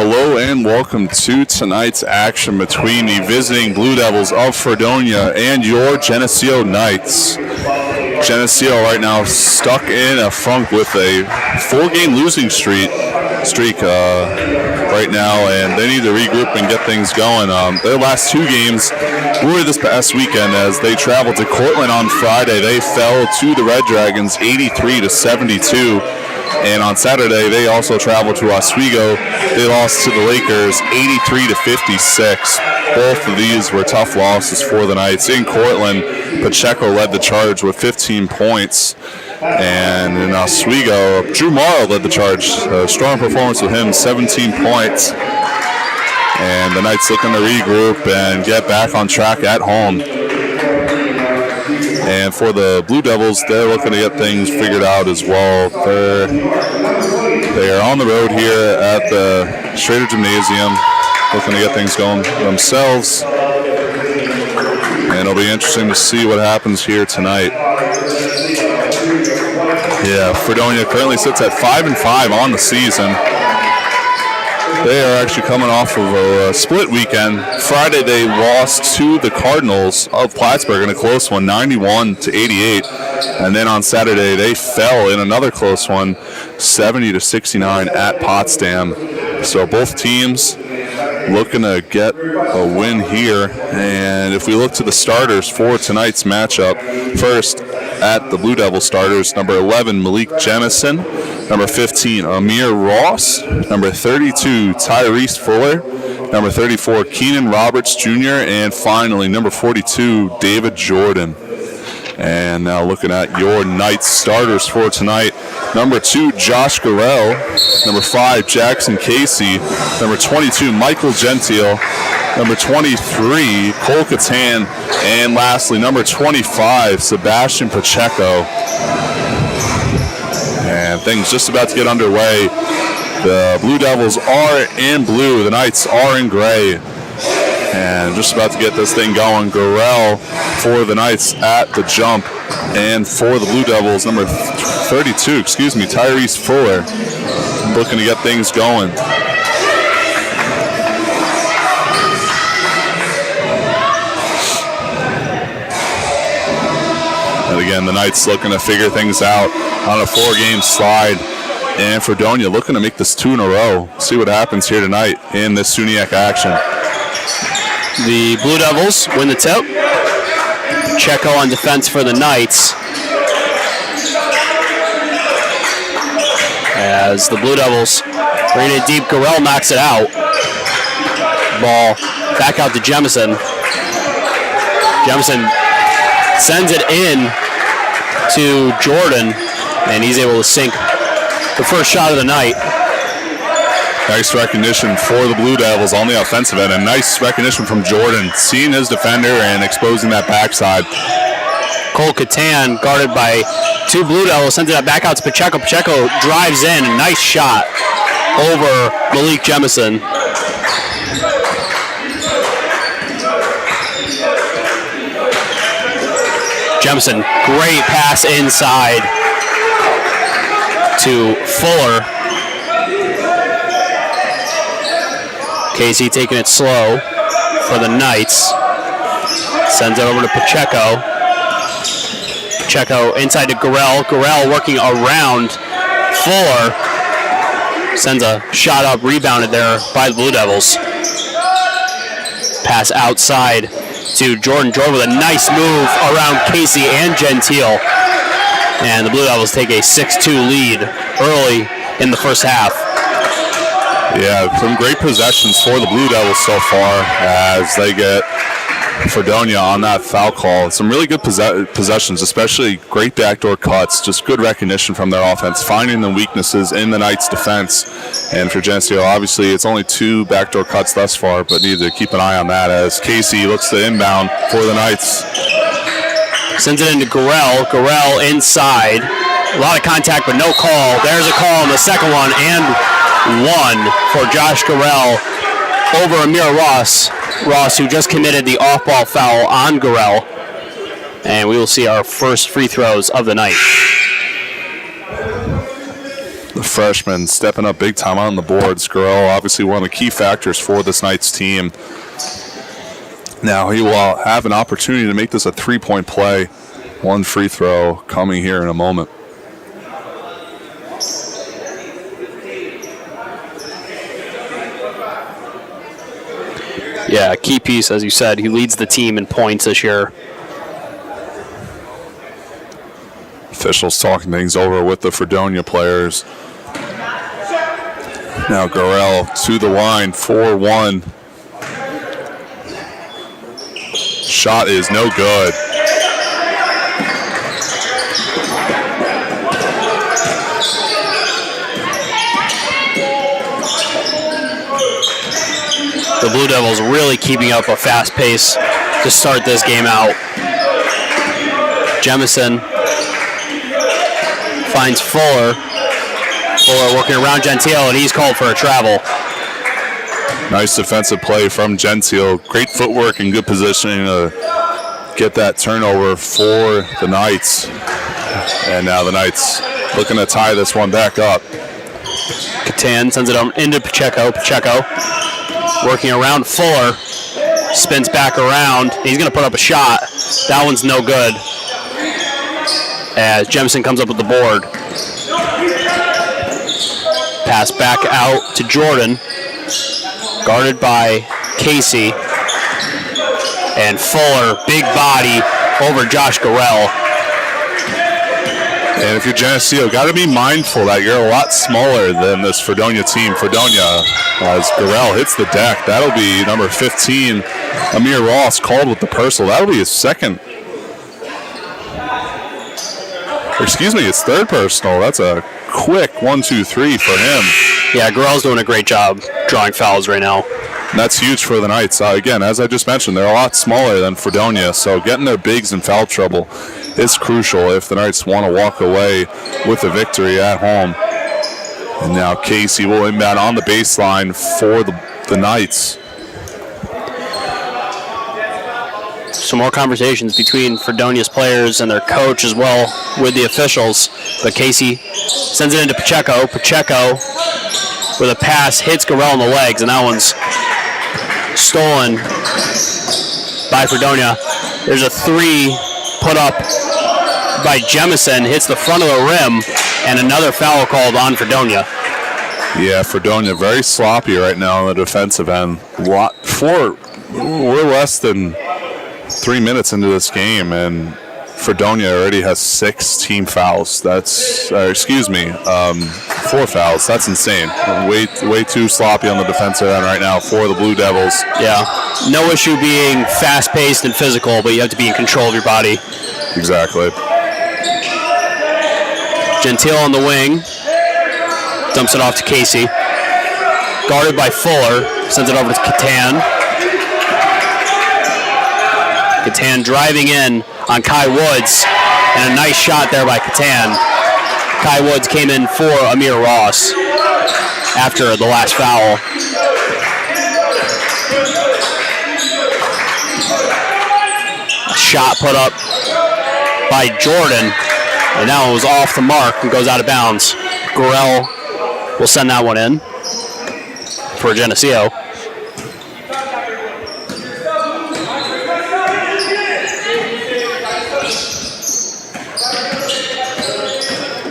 Hello and welcome to tonight's action between the visiting Blue Devils of Fredonia and your Geneseo Knights. Geneseo right now stuck in a funk with a 4-game losing streak right now, and they need to regroup and get things going. Their last 2 games were this past weekend as they traveled to Cortland on Friday. They fell to the Red Dragons 83-72. And on Saturday, they also traveled to Oswego. They lost to the Lakers 83-56. Both of these were tough losses for the Knights. In Cortland, Pacheco led the charge with 15 points. And in Oswego, Drew Morrow led the charge. A strong performance with him, 17 points. And the Knights looking to regroup and get back on track at home. And for the Blue Devils, they're looking to get things figured out as well. They are on the road here at the Schrader Gymnasium, looking to get things going themselves. And it'll be interesting to see what happens here tonight. Yeah, Fredonia currently sits at 5-5 on the season. They are actually coming off of a split weekend. Friday they lost to the Cardinals of Plattsburgh in a close one, 91-88. And then on Saturday they fell in another close one, 70-69 at Potsdam. So both teams looking to get a win here. And if we look to the starters for tonight's matchup, first at the Blue Devil starters, number 11, Malik Jemison, number 15, Amir Ross, number 32, Tyrese Fuller, number 34, Keenan Roberts Jr., and finally, number 42, David Jordan. And now looking at your Knights starters for tonight, number 2, Josh Garrell, number 5, Jackson Casey, number 22, Michael Gentile, number 23, Cole Catan, and lastly, number 25, Sebastian Pacheco. And things just about to get underway. The Blue Devils are in blue, the Knights are in gray. And just about to get this thing going. Garrell for the Knights at the jump. And for the Blue Devils, number 32, Tyrese Fuller, looking to get things going. And again, the Knights looking to figure things out on a 4-game slide. And Fredonia looking to make this 2 in a row. See what happens here tonight in this SUNY action. The Blue Devils win the tip. Pacheco on defense for the Knights. As the Blue Devils bring it deep, Garrell knocks it out. Ball back out to Jemison. Jemison sends it in to Jordan, and he's able to sink the first shot of the night. Nice recognition for the Blue Devils on the offensive end, and nice recognition from Jordan, seeing his defender and exposing that backside. Cole Catan, guarded by 2 Blue Devils, sends it back out to Pacheco. Pacheco drives in, a nice shot over Malik Jemison. Jemison, great pass inside to Fuller. Casey taking it slow for the Knights. Sends it over to Pacheco. Pacheco inside to Garrell. Garrell working around Fuller. Sends a shot up, rebounded there by the Blue Devils. Pass outside to Jordan. Jordan with a nice move around Casey and Gentile. And the Blue Devils take a 6-2 lead early in the first half. Yeah, some great possessions for the Blue Devils so far as they get Fredonia on that foul call. Some really good possessions, especially great backdoor cuts, just good recognition from their offense, finding the weaknesses in the Knights' defense. And for Geneseo, obviously, it's only 2 backdoor cuts thus far, but need to keep an eye on that as Casey looks to inbound for the Knights. Sends it into Garrell. Garrell inside. A lot of contact, but no call. There's a call on the second one, and 1 for Josh Garrell over Amir Ross. Ross, who just committed the off-ball foul on Garrell. And we will see our first free throws of the night. The freshman stepping up big time on the boards. Gurrell, obviously one of the key factors for this Knights team. Now he will have an opportunity to make this a three-point play. One free throw coming here in a moment. Yeah, key piece, as you said. He leads the team in points this year. Officials talking things over with the Fredonia players. Now Gurrell to the line, 4-1. Shot is no good. The Blue Devils really keeping up a fast pace to start this game out. Jemison finds Fuller. Fuller working around Gentile, and he's called for a travel. Nice defensive play from Gentile. Great footwork and good positioning to get that turnover for the Knights. And now the Knights looking to tie this one back up. Catan sends it into Pacheco. Pacheco working around Fuller. Spins back around. He's going to put up a shot. That one's no good. As Jemison comes up with the board. Pass back out to Jordan. Guarded by Casey. And Fuller, big body over Josh Gurrell. And if you're Geneseo, got to be mindful that you're a lot smaller than this Fredonia team. Fredonia, as Gurrell hits the deck, that'll be number 15, Amir Ross, called with the personal. That'll be his second. Excuse me, his third personal. That's a quick 1-2-3 for him. Yeah, Gurrell's doing a great job drawing fouls right now. And that's huge for the Knights. Again, as I just mentioned, they're a lot smaller than Fredonia, so getting their bigs in foul trouble is crucial if the Knights want to walk away with a victory at home. And now Casey will inbound on the baseline for the Knights. Some more conversations between Fredonia's players and their coach as well with the officials. But Casey sends it into Pacheco. Pacheco with a pass hits Gurrell in the legs, and that one's stolen by Fredonia. There's a three put up by Jemison, hits the front of the rim, and another foul called on Fredonia. Yeah, Fredonia very sloppy right now on the defensive end. We're less than 3 minutes into this game, and Fredonia already has 6 team fouls. That's, 4 fouls. That's insane. Way too sloppy on the defensive end right now for the Blue Devils. Yeah, no issue being fast-paced and physical, but you have to be in control of your body. Exactly. Gentile on the wing. Dumps it off to Casey. Guarded by Fuller. Sends it over to Catan. Catan driving in on Kai Woods. And a nice shot there by Catan. Kai Woods came in for Amir Ross after the last foul. A shot put up by Jordan. And that one was off the mark and goes out of bounds. Gurrell will send that one in for Geneseo.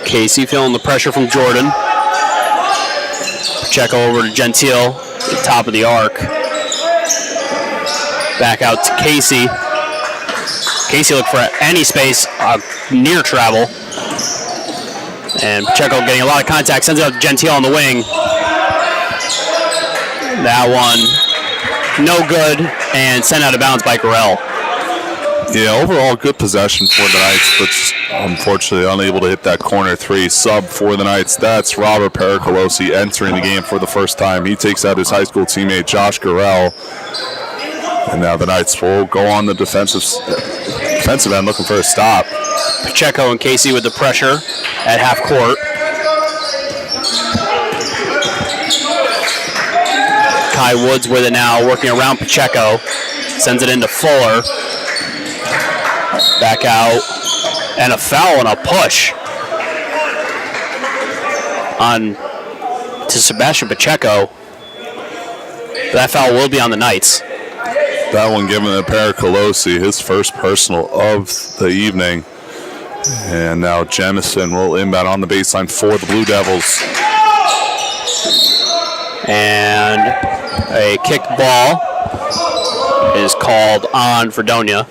Casey feeling the pressure from Jordan. Pacheco over to Gentile, top of the arc. Back out to Casey. Casey looked for any space, near travel. And Pacheco getting a lot of contact, sends it out to Gentile on the wing. That one, no good, and sent out of bounds by Gurrell. Yeah, overall good possession for the Knights, but unfortunately unable to hit that corner three. Sub for the Knights, that's Robert Pericolosi entering the game for the first time. He takes out his high school teammate Josh Gurrell. And now the Knights will go on the defensive end looking for a stop. Pacheco and Casey with the pressure at half court. Kai Woods with it now, working around Pacheco. Sends it into Fuller. Back out. And a foul and a push on to Sebastian Pacheco. That foul will be on the Knights. That one given to Pericolosi, his first personal of the evening. And now Jemison will inbound on the baseline for the Blue Devils. And a kicked ball is called on Fredonia.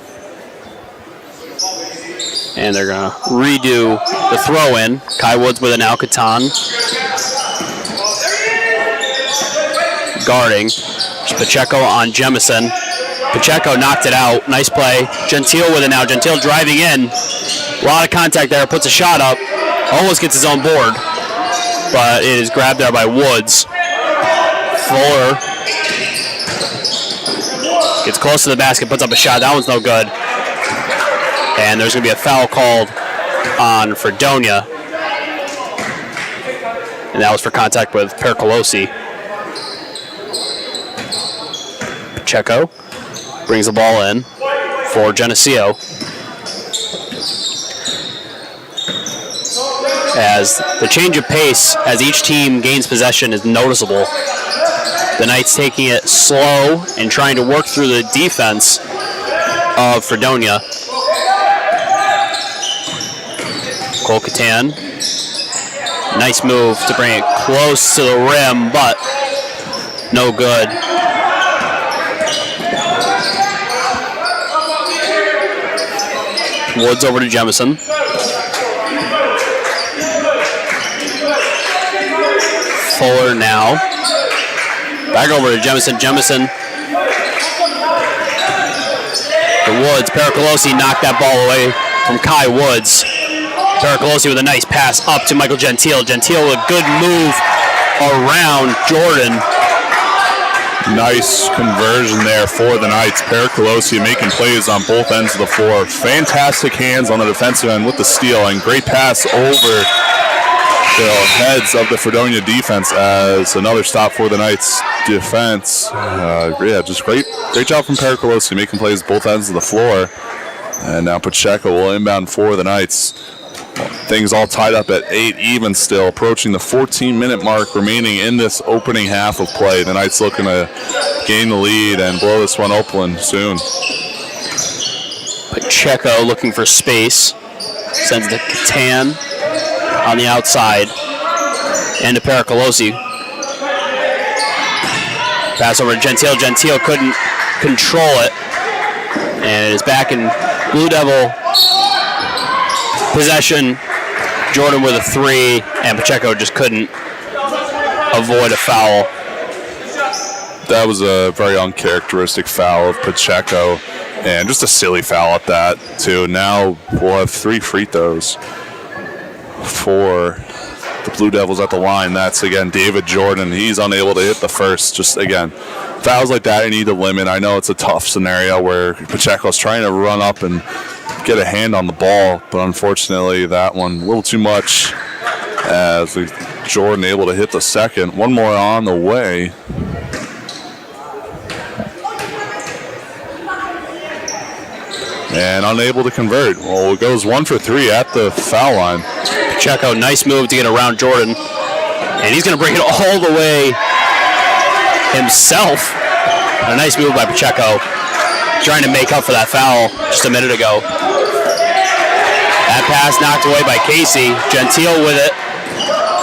And they're going to redo the throw-in. Kai Woods with it now. Catan guarding. Pacheco on Jemison. Pacheco knocked it out. Nice play. Gentile with it now. Gentile driving in. A lot of contact there. Puts a shot up. Almost gets his own board. But it is grabbed there by Woods. Fuller gets close to the basket. Puts up a shot. That one's no good. And there's going to be a foul called on Fredonia. And that was for contact with Pericolosi. Pacheco brings the ball in for Geneseo. As the change of pace as each team gains possession is noticeable. The Knights taking it slow and trying to work through the defense of Fredonia. Cole Catan. Nice move to bring it close to the rim, but no good. Woods over to Jemison. Fuller now. Back over to Jemison. Jemison. The Woods. Pericolosi knocked that ball away from Kai Woods. Pericolosi with a nice pass up to Michael Gentile. Gentile with a good move around Jordan. Nice conversion there for the Knights. Pericolosi making plays on both ends of the floor. Fantastic hands on the defensive end with the steal, and great pass over the heads of the Fredonia defense as another stop for the Knights defense. Just great job from Pericolosi making plays both ends of the floor. And now Pacheco will inbound for the Knights. Things all tied up at 8 even still, approaching the 14-minute mark remaining in this opening half of play. The Knights looking to gain the lead and blow this one open soon. Pacheco looking for space. Sends it to Catan on the outside. And to Pericolosi. Pass over to Gentile. Gentile couldn't control it. And it is back in Blue Devil possession. Jordan with a 3, and Pacheco just couldn't avoid a foul. That was a very uncharacteristic foul of Pacheco, and just a silly foul at that, too. Now we'll have 3 free throws for the Blue Devils at the line. That's, again, David Jordan. He's unable to hit the first. Just, again, fouls like that you need to limit. I know it's a tough scenario where Pacheco's trying to run up and get a hand on the ball, but unfortunately that one a little too much as Jordan able to hit the second. One more on the way. And unable to convert. Well, it goes 1 for 3 at the foul line. Pacheco, nice move to get around Jordan. And he's going to bring it all the way himself. A nice move by Pacheco, trying to make up for that foul just a minute ago. That pass knocked away by Casey. Gentile with it.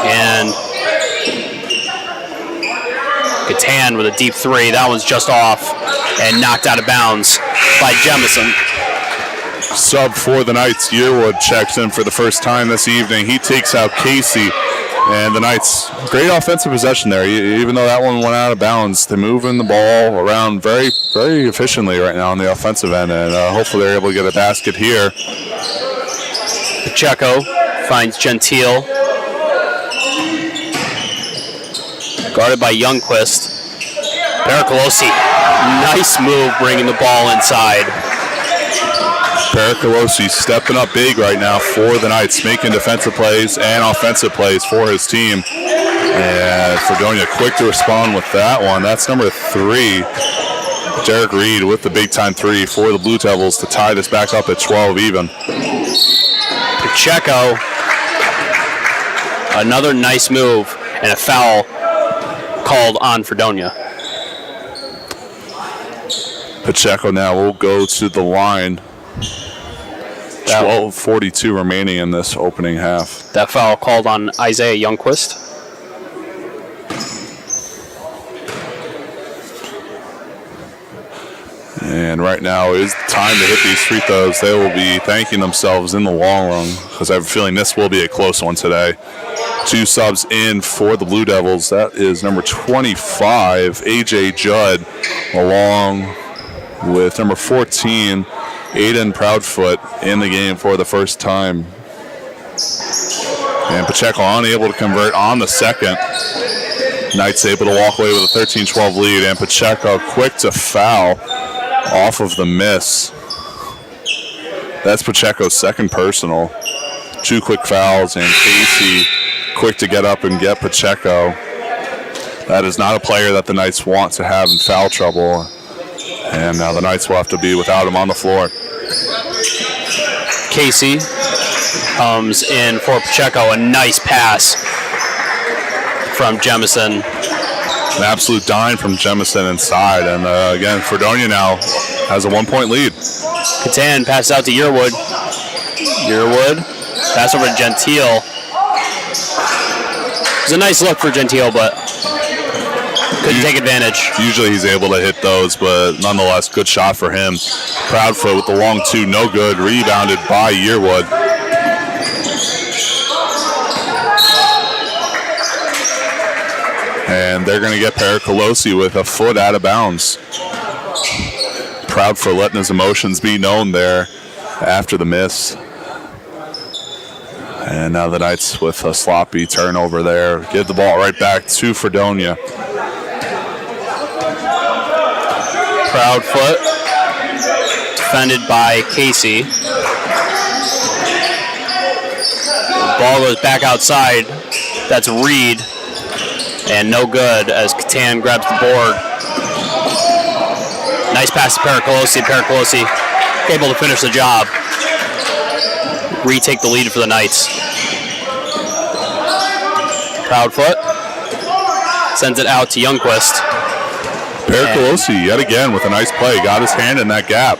And Catan with a deep 3. That one's just off and knocked out of bounds by Jemison. Sub for the Knights, Yearwood checks in for the first time this evening. He takes out Casey, and the Knights, great offensive possession there. Even though that one went out of bounds, they're moving the ball around very, very efficiently right now on the offensive end, and hopefully they're able to get a basket here. Pacheco finds Gentile. Guarded by Youngquist. Pericolosi, nice move bringing the ball inside. Pericolosi stepping up big right now for the Knights, making defensive plays and offensive plays for his team. And Fredonia quick to respond with that one. That's number 3. Derek Reed with the big-time 3 for the Blue Devils to tie this back up at 12 even. Pacheco Another nice move and a foul called on Fredonia. Pacheco now will go to the line. 12:42 remaining in this opening half. That foul called on Isaiah Youngquist. And right now is the time to hit these free throws. They will be thanking themselves in the long run because I have a feeling this will be a close one today. 2 subs in for the Blue Devils. That is number 25, A.J. Judd, along with number 14, Aiden Proudfoot, in the game for the first time. And Pacheco unable to convert on the second. Knights able to walk away with a 13-12 lead, and Pacheco quick to foul off of the miss. That's Pacheco's second personal. 2 quick fouls, and Casey quick to get up and get Pacheco. That is not a player that the Knights want to have in foul trouble. And now the Knights will have to be without him on the floor. Casey comes in for Pacheco. A nice pass from Jemison. An absolute dime from Jemison inside. And again, Fredonia now has a 1-point lead. Catan passes out to Yearwood. Yearwood pass over to Gentile. It was a nice look for Gentile, but couldn't take advantage. Usually he's able to hit those, but nonetheless, good shot for him. Proudfoot with the long 2, no good. Rebounded by Yearwood. And they're going to get Pericolosi with a foot out of bounds. Proudfoot letting his emotions be known there after the miss. And now the Knights with a sloppy turnover there. Give the ball right back to Fredonia. Proudfoot defended by Casey. The ball goes back outside. That's Reed. And no good as Catan grabs the board. Nice pass to Pericolosi. Pericolosi able to finish the job. Retake the lead for the Knights. Proudfoot sends it out to Youngquist. Pericolosi yet again with a nice play. Got his hand in that gap.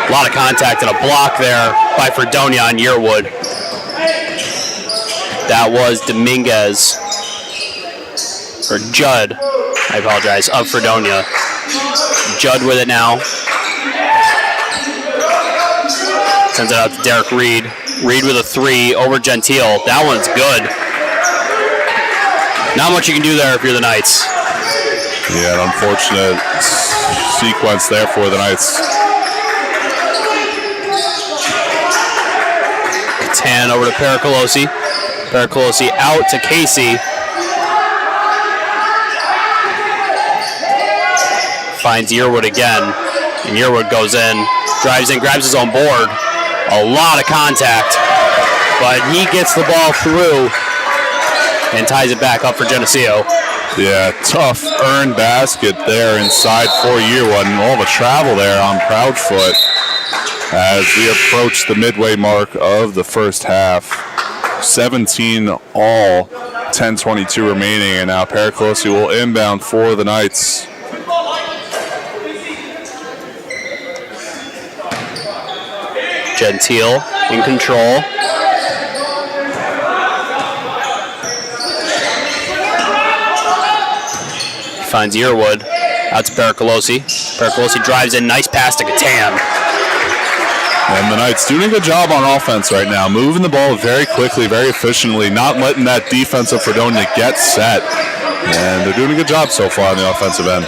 A lot of contact and a block there by Fredonia on Yearwood. That was Dominguez, or Judd, I apologize, of Fredonia. Judd with it now. Sends it out to Derek Reed. Reed with a 3 over Gentile. That one's good. Not much you can do there if you're the Knights. Yeah, an unfortunate sequence there for the Knights. Catan over to Pericolosi. Pericolosi out to Casey. Finds Yearwood again. And Yearwood goes in, drives in, grabs his own board. A lot of contact. But he gets the ball through and ties it back up for Geneseo. Yeah, tough earned basket there inside for Yearwood, and all the travel there on Proudfoot as we approach the midway mark of the first half. 17 all, 10:22 remaining, and now Pericolosi will inbound for the Knights. Gentile in control. Finds Yearwood out to Pericolosi. Pericolosi drives in, nice pass to Catan. And the Knights doing a good job on offense right now, moving the ball very quickly, very efficiently, not letting that defense of Fredonia get set. And they're doing a good job so far on the offensive end.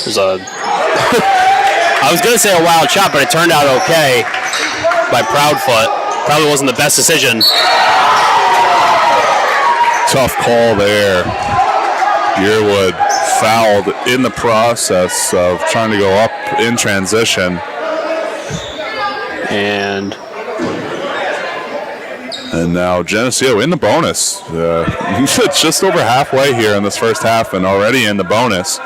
There's a I was going to say a wild shot, but it turned out okay by Proudfoot. Probably wasn't the best decision. Tough call there. Yearwood fouled in the process of trying to go up in transition. And now Geneseo in the bonus. Just over halfway here in this first half and already in the bonus.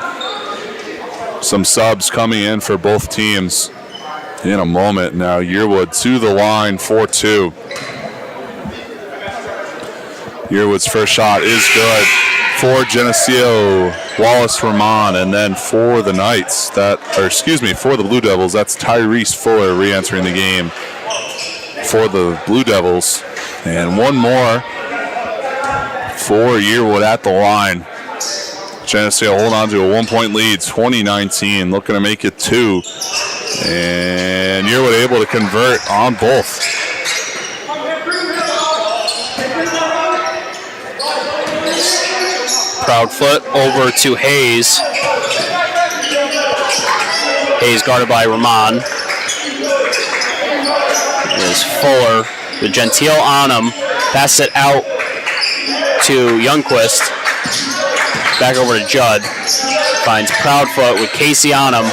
Some subs coming in for both teams. in a moment. Now Yearwood to the line, 4-2. Yearwood's first shot is good for Geneseo, Wallace Ramon, and then for the Knights, for the Blue Devils, that's Tyrese Fuller re-entering the game for the Blue Devils. And one more for Yearwood at the line. Geneseo hold on to a 1-point lead, 20-19, looking to make it 2. And Yearwood able to convert on both. Proudfoot over to Hayes. Hayes guarded by Ramon. There's Fuller with Gentile on him. Pass it out to Youngquist. Back over to Judd. Finds Proudfoot with Casey on him.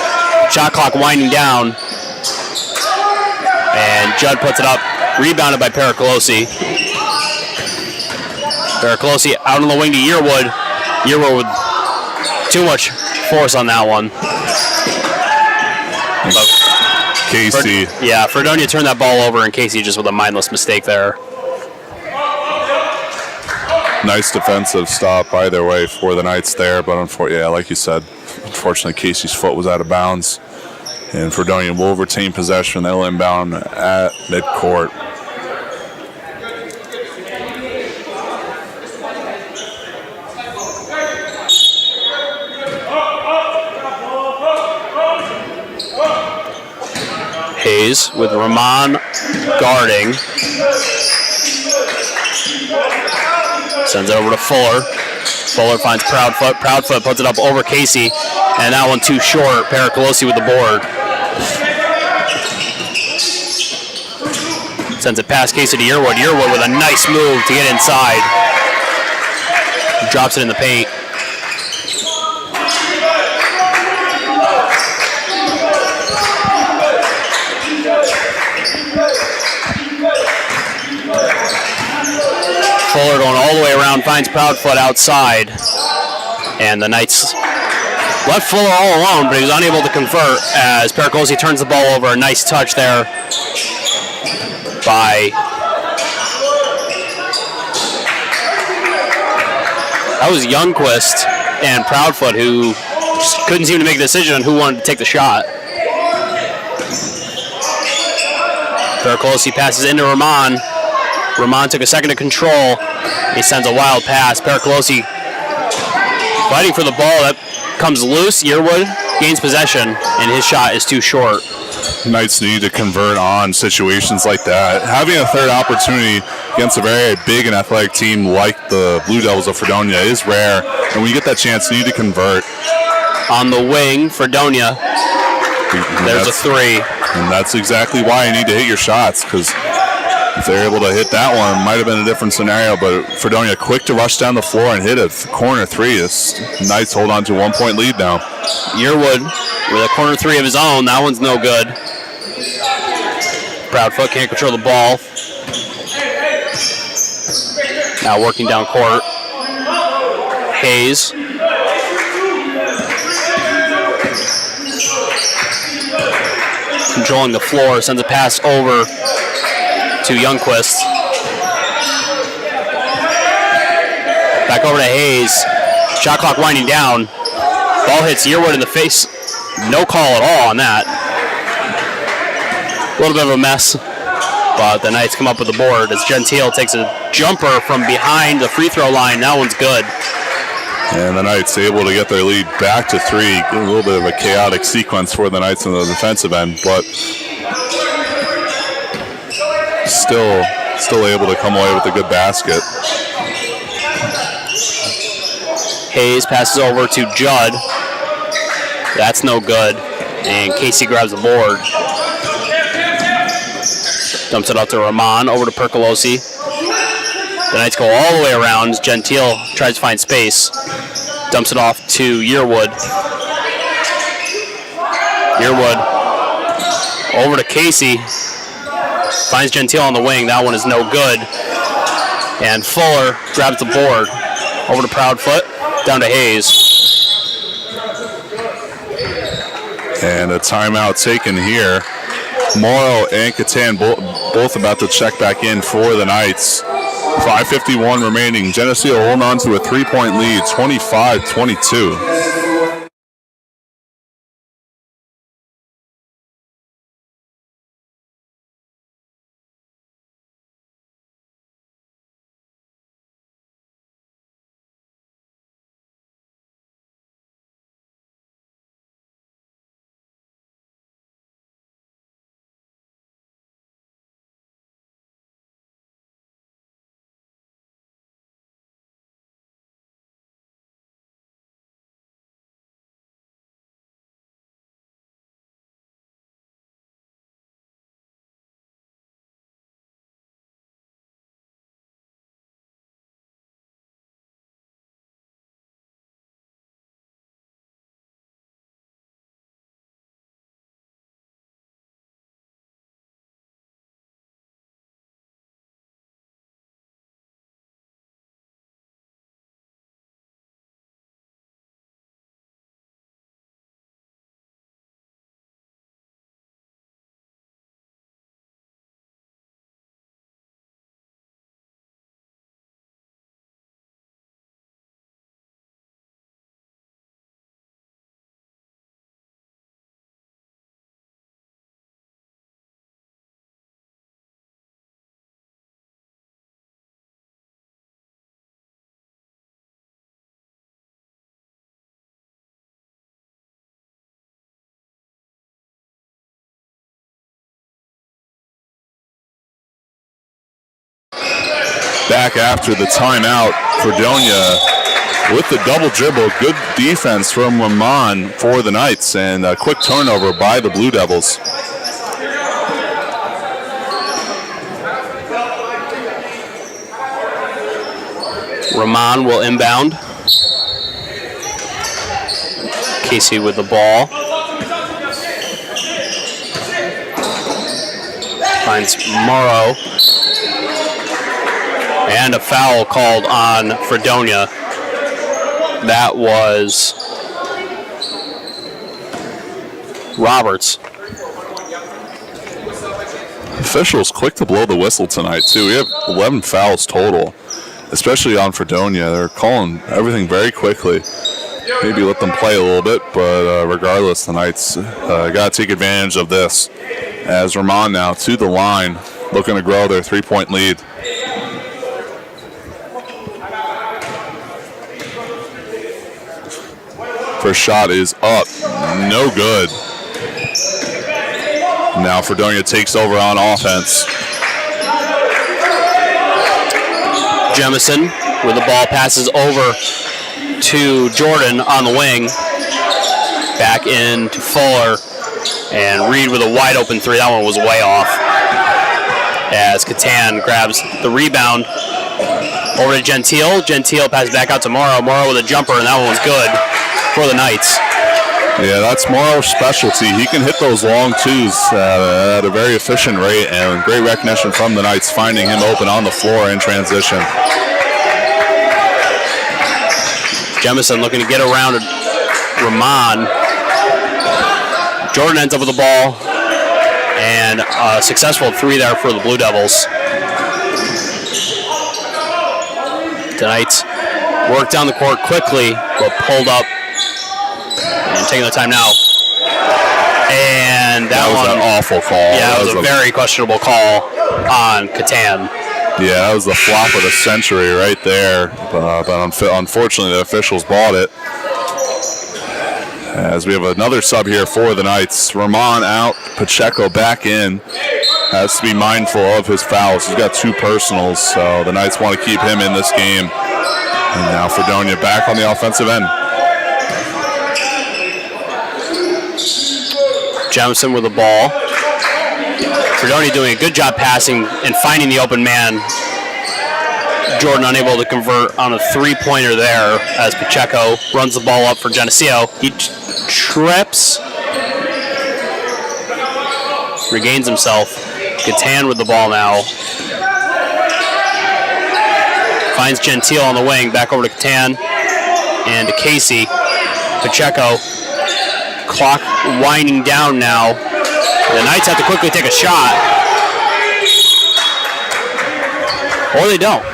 Shot clock winding down. And Judd puts it up. Rebounded by Pericolosi. Pericolosi out on the wing to Yearwood. Yearwood with too much force on that one. Casey. Fredonia turned that ball over, and Casey just with a mindless mistake there. Nice defensive stop either way for the Knights there, but like you said, unfortunately Casey's foot was out of bounds, and Fredonia will retain possession. They'll inbound at midcourt. Hayes with Ramon guarding. Sends it over to Fuller. Fuller finds Proudfoot. Proudfoot puts it up over Casey, and that one too short. Pericolosi with the board. Sends it past Casey to Yearwood. Yearwood with a nice move to get inside. Drops it in the paint. Fuller going all the way around, finds Proudfoot outside. And the Knights left Fuller all alone, but he was unable to convert as Pericolosi turns the ball over. A nice touch there by... That was Youngquist and Proudfoot who just couldn't seem to make a decision on who wanted to take the shot. Pericolosi passes into Ramon. Ramon took a second to control. He sends a wild pass. Pericolosi fighting for the ball. That comes loose. Yearwood gains possession, and his shot is too short. Knights need to convert on situations like that. Having a third opportunity against a very big and athletic team like the Blue Devils of Fredonia is rare, and when you get that chance, you need to convert. On the wing, Fredonia. There's a three. And that's exactly why you need to hit your shots, because if they're able to hit that one, it might have been a different scenario, but Fredonia quick to rush down the floor and hit a corner three. Knights hold on to a 1-point lead now. Yearwood with a corner three of his own. That one's no good. Proudfoot can't control the ball. Now working down court. Hayes. Controlling the floor, sends a pass over to Youngquist. Back over to Hayes. Shot clock winding down. Ball hits Yearwood in the face. No call at all on that. A little bit of a mess, but the Knights come up with the board as Gentile takes a jumper from behind the free throw line. That one's good. And the Knights able to get their lead back to 3. A little bit of a chaotic sequence for the Knights on the defensive end, but still able to come away with a good basket. Hayes passes over to Judd. That's no good. And Casey grabs the board. Dumps it out to Ramon, over to Pericolosi. The Knights go all the way around. Gentile tries to find space. Dumps it off to Yearwood. Yearwood over to Casey. Finds Gentile on the wing. That one is no good. And Fuller grabs the board. Over to Proudfoot. Down to Hayes. And a timeout taken here Morrow and Catan both about to check back in for the Knights. 5:51 remaining. Geneseo holding on to a 3-point lead, 25-22. Back after the timeout, Fredonia with the double dribble. Good defense from Rahman for the Knights, and a quick turnover by the Blue Devils. Rahman will inbound. Casey with the ball. Finds Morrow. And a foul called on Fredonia. That was Roberts. Officials quick to blow the whistle tonight, too. We have 11 fouls total, especially on Fredonia. They're calling everything very quickly. Maybe let them play a little bit, but regardless, the Knights got to take advantage of this. As Rahman now to the line, looking to grow their 3-point lead. First shot is up, no good. Now Fredonia takes over on offense. Jemison with the ball passes over to Jordan on the wing. Back in to Fuller. And Reed with a wide open three. That one was way off. As Catan grabs the rebound. Over to Gentile. Gentile passes back out to Morrow. Morrow with a jumper, and that one was good for the Knights. Yeah, that's Morrow's specialty. He can hit those long twos at a very efficient rate, and great recognition from the Knights, finding him open on the floor in transition. Jemison looking to get around Rahman. Jordan ends up with the ball, and a successful three there for the Blue Devils. The Knights worked down the court quickly, but pulled up and taking the time now. And that was an awful call. Yeah, that was a very questionable call on Catan. Yeah, that was the flop of the century right there. But unfortunately, the officials bought it. As we have another sub here for the Knights. Rahman out, Pacheco back in. Has to be mindful of his fouls. He's got 2 personals, so the Knights want to keep him in this game. And now Fredonia back on the offensive end. Jemison with the ball. Fredonia doing a good job passing and finding the open man. Jordan unable to convert on a 3-pointer there as Pacheco runs the ball up for Geneseo. He trips, regains himself. Catan with the ball now. Finds Gentile on the wing, back over to Catan and to Casey. Pacheco, clock winding down now The Knights have to quickly take a shot. Or they don't.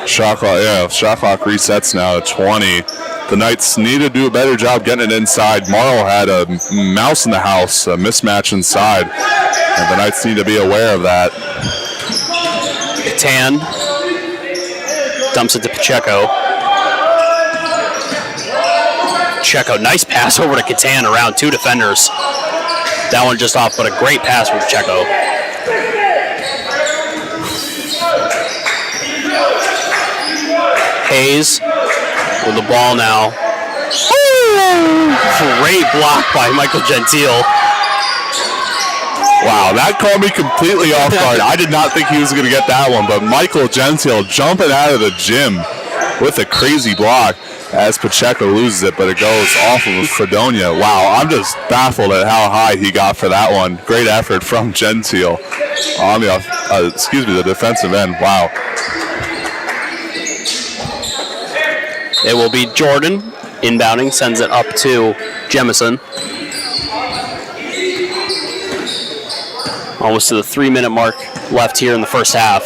Shot clock resets now at 20. The Knights need to do a better job getting it inside. Morrow had a mouse in the house, a mismatch inside. And the Knights need to be aware of that. Catan dumps it to Pacheco. Pacheco, nice pass over to Catan around 2 defenders. That one just off, but a great pass from Pacheco. Hayes with the ball now. Great block by Michael Gentile. Wow, that caught me completely off guard. I did not think he was going to get that one, but Michael Gentile jumping out of the gym with a crazy block as Pacheco loses it, but it goes off of Fredonia. Wow, I'm just baffled at how high he got for that one. Great effort from Gentile on the defensive end. Wow. It will be Jordan inbounding, sends it up to Jemison. Almost to the 3-minute mark left here in the first half.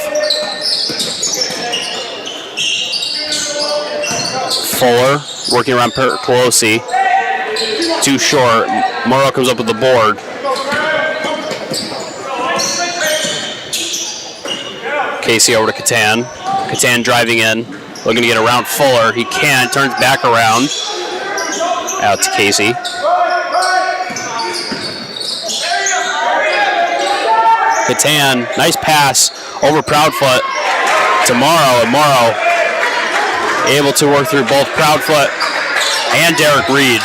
Fuller working around Pelosi. Too short. Morrow comes up with the board. Casey over to Catan. Catan driving in. Looking to get around Fuller. He can't. Turns back around. Out to Casey. Catan, nice pass over Proudfoot to Morrow. And Morrow able to work through both Proudfoot and Derek Reed.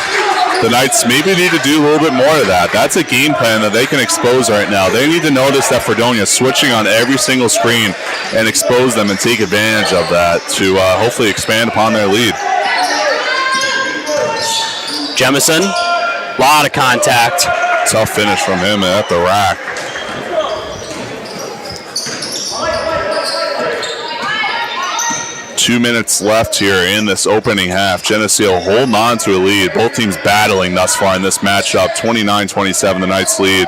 The Knights maybe need to do a little bit more of that. That's a game plan that they can expose right now. They need to notice that Fredonia is switching on every single screen and expose them and take advantage of that to hopefully expand upon their lead. Jemison, a lot of contact. Tough finish from him at the rack. Two minutes left here in this opening half. Geneseo holding on to a lead. Both teams battling thus far in this matchup. 29-27, the Knights lead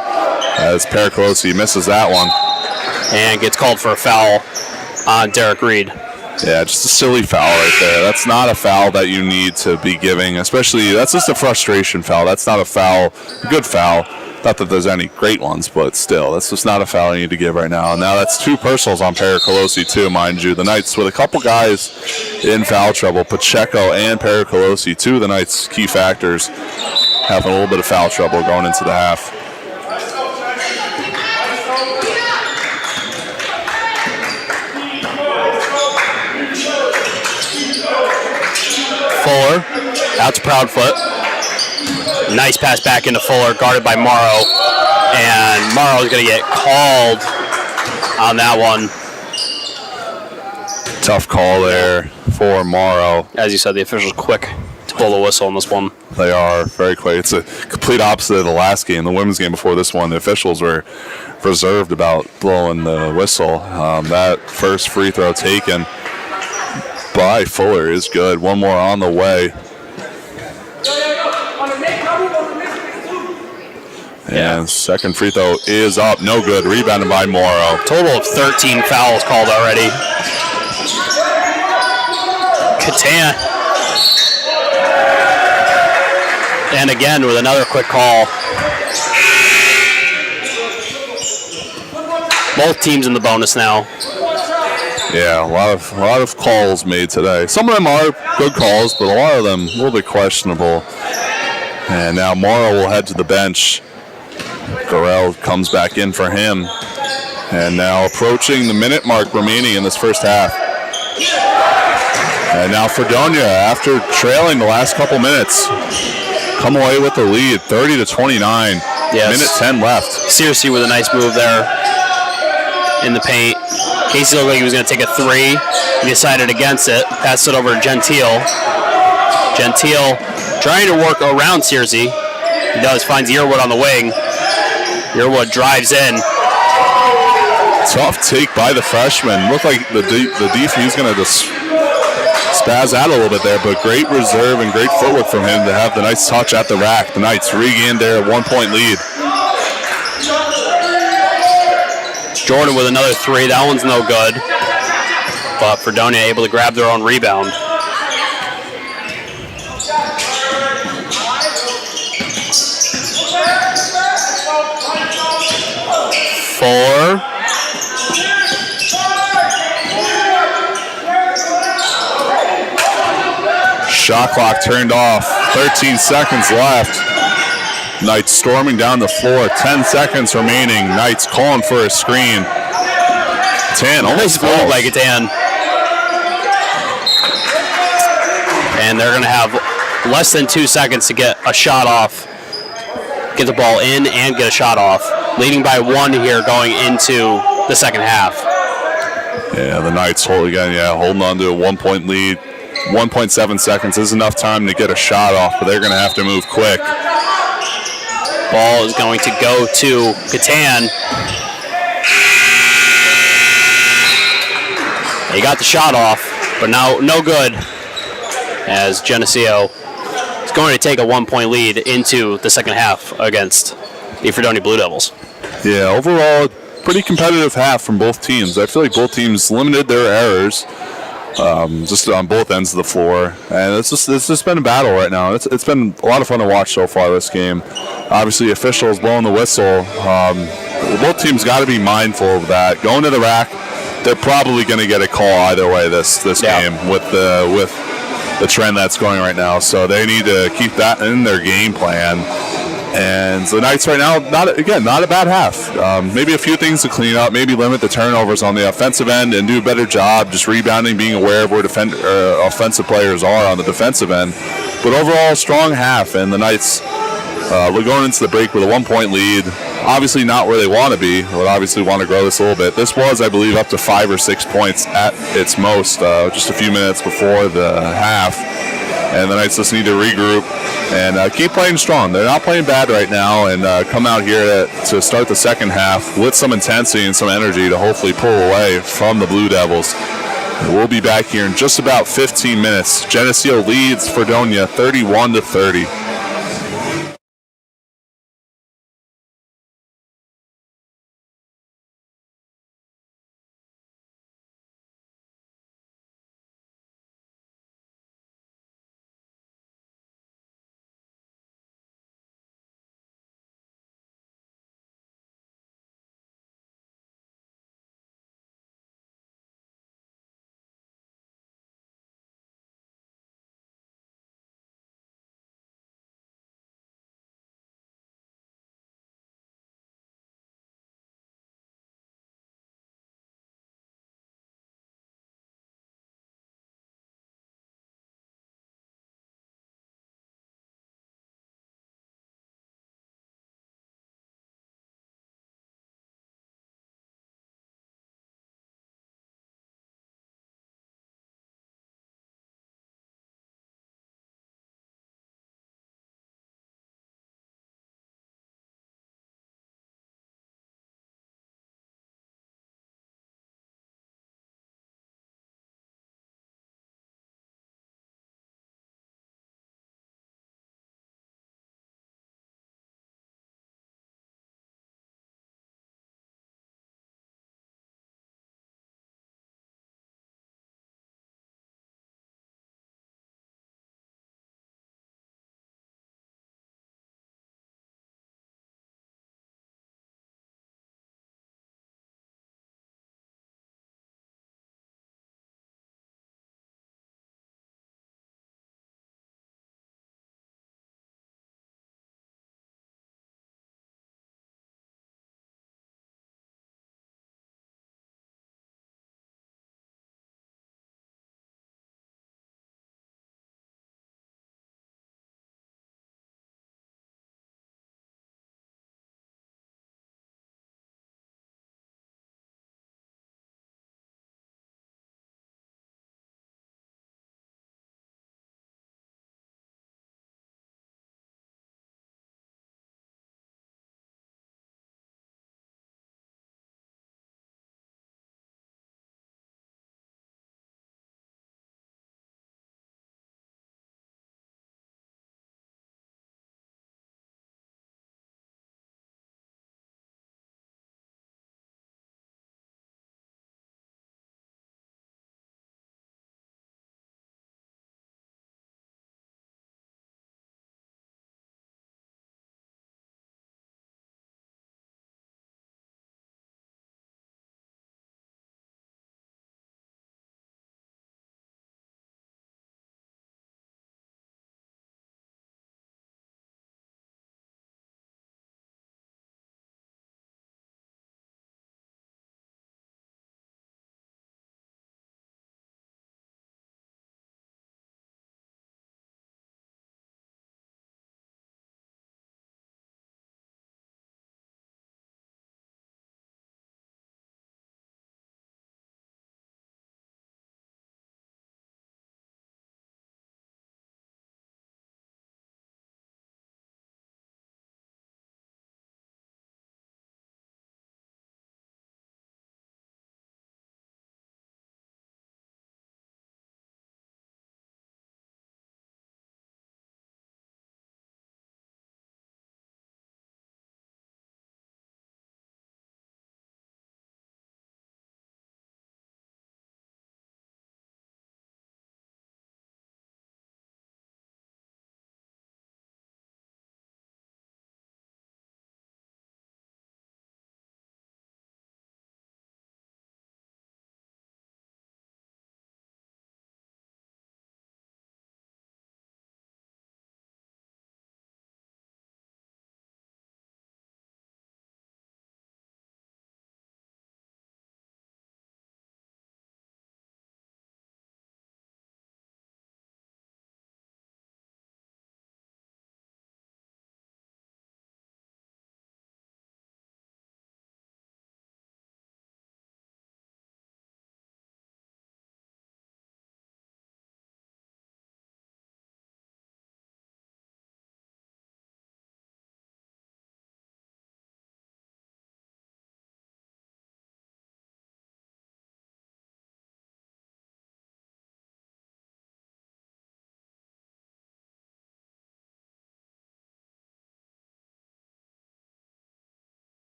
as Pericolosi misses that one. And gets called for a foul on Derek Reed. Yeah, just a silly foul right there. That's not a foul that you need to be giving, especially that's just a frustration foul. That's not a foul, a good foul. Not that there's any great ones, but still, that's just not a foul you need to give right now. And now that's 2 personals on Pericolosi too, mind you. The Knights with a couple guys in foul trouble, Pacheco and Pericolosi, 2 of the Knights' key factors, having a little bit of foul trouble going into the half. Fuller, out to Proudfoot. Nice pass back into Fuller, guarded by Morrow. And Morrow's going to get called on that one. Tough call there for Morrow. As you said, the officials quick to blow the whistle on this one. They are very quick. It's a complete opposite of the last game, the women's game before this one. The officials were reserved about blowing the whistle. That first free throw taken by Fuller is good. One more on the way. And second free throw is up. No good. Rebounded by Morrow. Total of 13 fouls called already. Catan. And again with another quick call. Both teams in the bonus now. Yeah, a lot of calls made today. Some of them are good calls, but a lot of them a little bit questionable. And now Morrow will head to the bench. Gorell comes back in for him. And now approaching the minute mark remaining in this first half. And now Fredonia, after trailing the last couple minutes, come away with the lead, 30-29. Yes. Minute 10 left. Searcy with a nice move there in the paint. Casey looked like he was going to take a 3. He decided against it. Passed it over to Gentile. Gentile trying to work around Searcy. He does, finds Yearwood on the wing. Yearwood drives in. Tough take by the freshman. Looked like the defense, he's going to just spaz out a little bit there, but great reserve and great footwork from him to have the nice touch at the rack. The Knights regained their 1-point lead. Jordan with another three. That one's no good. But Fredonia able to grab their own rebound. Four. Shot clock turned off. 13 seconds left. Knights storming down the floor. 10 seconds remaining. Knights calling for a screen. Tan almost falls. Like a Tan. And they're going to have less than 2 seconds to get a shot off. Get the ball in and get a shot off. Leading by 1 here going into the second half. Yeah, the Knights holding on to a 1-point lead. 1.7 seconds is enough time to get a shot off, but they're going to have to move quick. Ball is going to go to Catan. He got the shot off, but now no good, as Geneseo is going to take a 1-point lead into the second half against the Fredonia Blue Devils. Yeah, overall, pretty competitive half from both teams. I feel like both teams limited their errors. Just on both ends of the floor, and it's just been a battle right now. It's been a lot of fun to watch so far this game. Obviously, officials blowing the whistle. Both teams got to be mindful of that. Going to the rack, they're probably going to get a call either way this game with the trend that's going right now. So they need to keep that in their game plan. And the Knights right now, not a bad half. Maybe a few things to clean up, maybe limit the turnovers on the offensive end and do a better job just rebounding, being aware of where offensive players are on the defensive end. But overall, strong half, and the Knights we're going into the break with a 1-point lead. Obviously not where they want to be. Would obviously want to grow this a little bit. This was, I believe, up to 5 or 6 points at its most just a few minutes before the half. And the Knights just need to regroup and keep playing strong. They're not playing bad right now, and come out here to start the second half with some intensity and some energy to hopefully pull away from the Blue Devils. We'll be back here in just about 15 minutes. Geneseo leads Fredonia 31-30.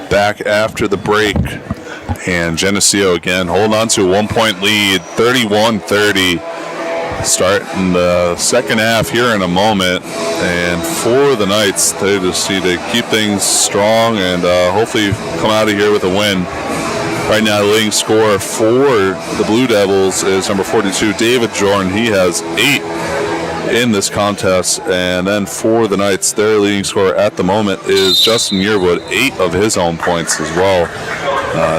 back after the break. And Geneseo again holding on to a 1-point lead, 31-30. Starting the second half here in a moment. And for the Knights, they just need to keep things strong and hopefully come out of here with a win. Right now, the leading scorer for the Blue Devils is number 42, David Jordan. He has 8 in this contest. And then for the Knights, their leading scorer at the moment is Justin Yearwood, 8 of his own points as well.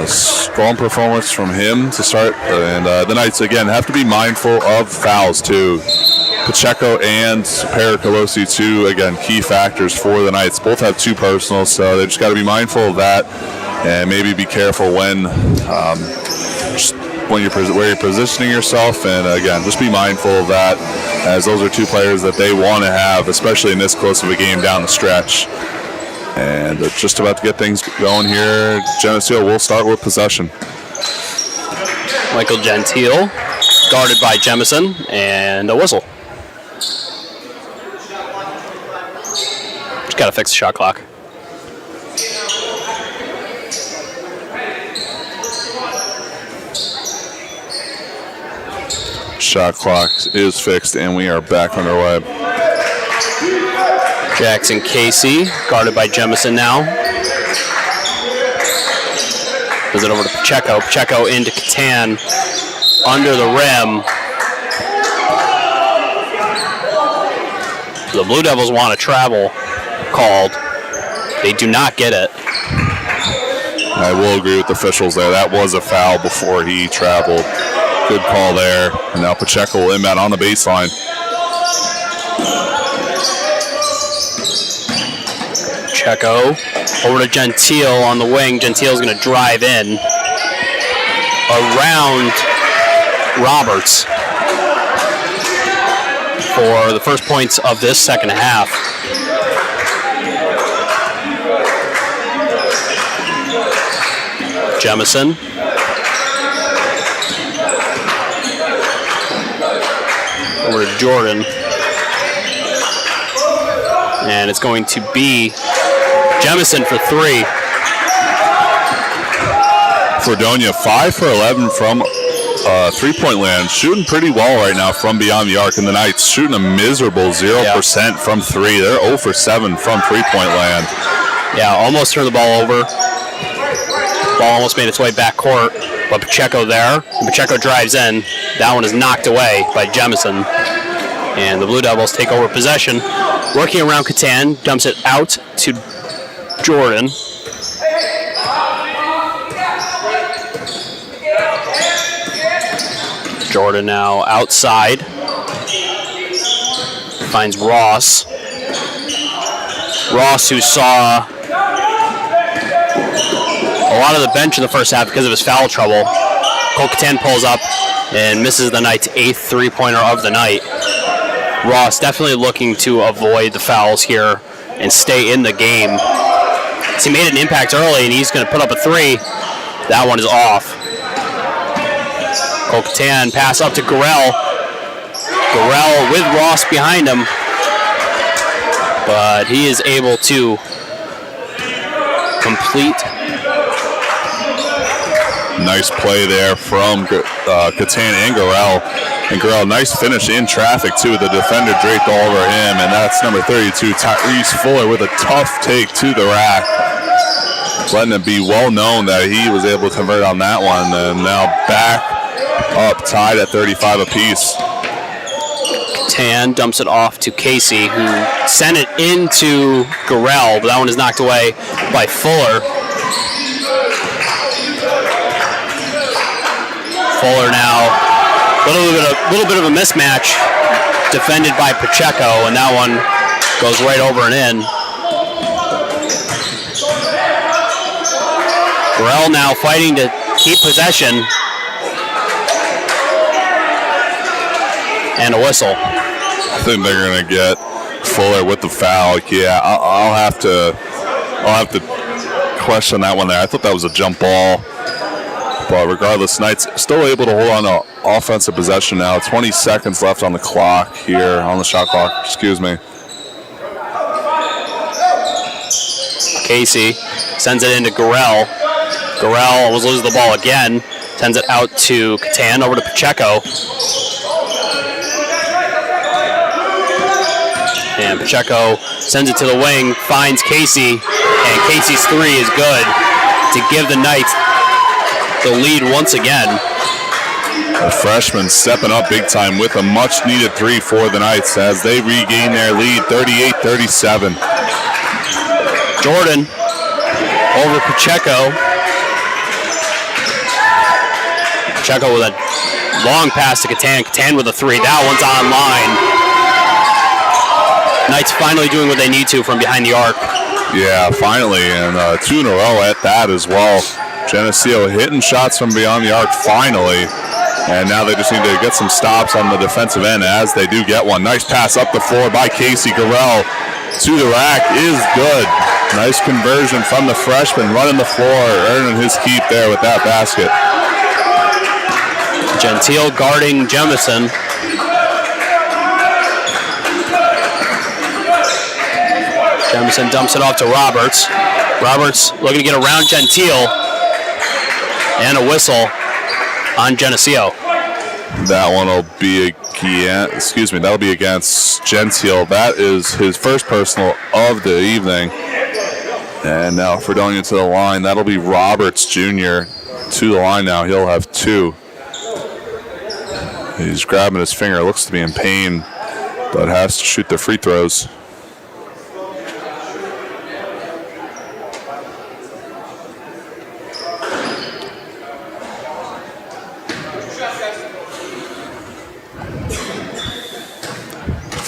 Strong performance from him to start. And the Knights, again, have to be mindful of fouls, too. Pacheco and Paracolosi, two, again, key factors for the Knights. Both have 2 personals, so they just got to be mindful of that and maybe be careful when where you're positioning yourself. And, again, just be mindful of that, as those are 2 players that they want to have, especially in this close of a game down the stretch. And they're just about to get things going here. Geneseo will start with possession. Michael Gentile, guarded by Jemison, and a whistle. Just got to fix the shot clock. Shot clock is fixed, and we are back underway. Jackson Casey, guarded by Jemison now. Gives it over to Pacheco. Pacheco into Catan, under the rim. The Blue Devils want a travel called. They do not get it. I will agree with the officials there. That was a foul before he traveled. Good call there. And now Pacheco will inbound on the baseline. Pacheco over to Gentile on the wing. Gentile's going to drive in around Roberts for the first points of this second half. Jemison. Over to Jordan. And it's going to be Jemison for 3. Fredonia 5 for 11 from 3-point land. Shooting pretty well right now from beyond the arc. And the Knights shooting a miserable 0% from 3. They're 0 for 7 from 3-point land. Yeah, almost turned the ball over. Ball almost made its way back court. But Pacheco there. And Pacheco drives in. That one is knocked away by Jemison. And the Blue Devils take over possession. Working around Catan, dumps it out to Jordan. Jordan now outside. Finds Ross. Ross, who saw a lot of the bench in the first half because of his foul trouble. Cole Catan pulls up and misses the Knights' 8th three-pointer of the night. Ross definitely looking to avoid the fouls here and stay in the game. So he made an impact early, and he's going to put up a 3. That one is off. Cole Catan pass up to Gorell. Gorell with Ross behind him, but he is able to complete. Nice play there from Catan and Gorell. And Gorell, nice finish in traffic, too. The defender draped all over him, and that's number 32, Tyrese Fuller, with a tough take to the rack. Letting it be well known that he was able to convert on that one. And now back up, tied at 35 apiece. Catan dumps it off to Casey, who sent it into Gorell, but that one is knocked away by Fuller. Fuller now, a little bit of a mismatch, defended by Pacheco, and that one goes right over and in. Gorell now fighting to keep possession, and a whistle. I think they're going to get Fuller with the foul. Yeah, I'll have to question that one there. I thought that was a jump ball. But regardless, Knights still able to hold on to offensive possession now. 20 seconds left on the clock here, on the shot clock, excuse me. Casey sends it into Gorell. Gorell was losing the ball again. Sends it out to Catan, over to Pacheco. And Pacheco sends it to the wing, finds Casey, and Casey's three is good to give the Knights the lead once again. The freshman stepping up big time with a much-needed three for the Knights as they regain their lead, 38-37. Jordan over Pacheco. Pacheco with a long pass to Catan. Catan with a three. That one's online. Knights finally doing what they need to from behind the arc. Yeah, finally, and two in a row at that as well. Geneseo hitting shots from beyond the arc finally. And now they just need to get some stops on the defensive end as they do get one. Nice pass up the floor by Casey. Gorell to the rack is good. Nice conversion from the freshman, running the floor, earning his keep there with that basket. Gentile guarding Jemison. Jemison dumps it off to Roberts. Roberts looking to get around Gentile. And a whistle on Geneseo. That one will be that'll be against Gentile. That is his first personal of the evening. And now Fredonia to the line. That'll be Roberts Jr. to the line now. He'll have two. He's grabbing his finger. Looks to be in pain, but has to shoot the free throws.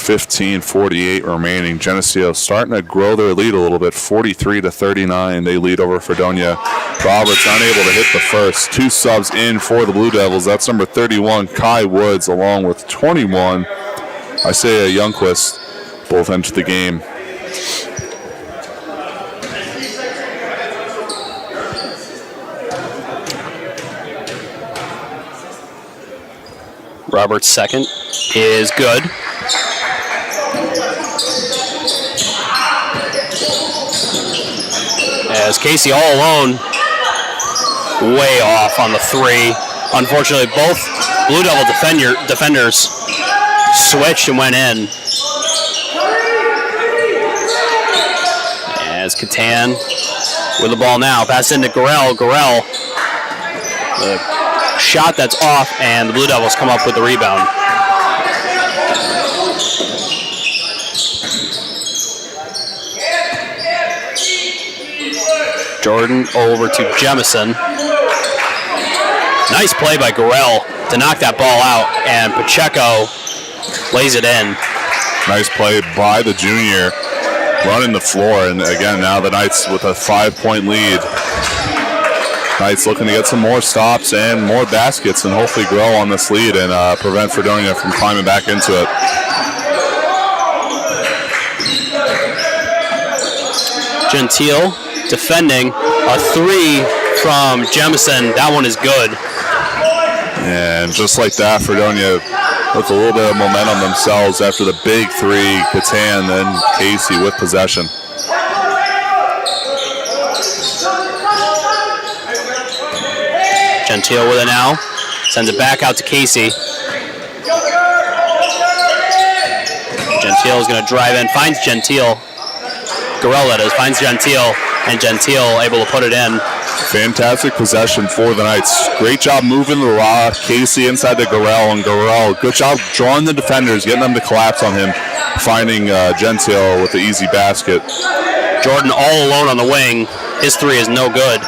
.48 remaining. Geneseo starting to grow their lead a little bit, 43-39. They lead over Fredonia. Roberts unable to hit the first. Two subs in for the Blue Devils. That's number 31, Kai Woods, along with 21, Isaiah Youngquist. Both entered the game. Roberts' second is good. As Casey all alone, way off on the three. Unfortunately, both Blue Devil defenders switched and went in. As Catan with the ball now, pass into Gorell. Gorell, the shot that's off, and the Blue Devils come up with the rebound. Jordan over to Jemison. Nice play by Gorell to knock that ball out, and Pacheco lays it in. Nice play by the junior, running the floor, and again, now the Knights with a 5-point lead. Knights looking to get some more stops and more baskets and hopefully grow on this lead and prevent Fredonia from climbing back into it. Gentile defending a three from Jemison. That one is good. And just like that, Fredonia with a little bit of momentum themselves after the big three. Catan, then Casey with possession. Gentile with it now. Sends it back out to Casey. Gentile is going to drive in. Finds Gentile. Gorell, that is. Finds Gentile. And Gentile able to put it in. Fantastic possession for the Knights. Great job moving the rock. Casey inside to Gorell, and Gorell, good job drawing the defenders, getting them to collapse on him, finding Gentile with the easy basket. Jordan all alone on the wing. His three is no good.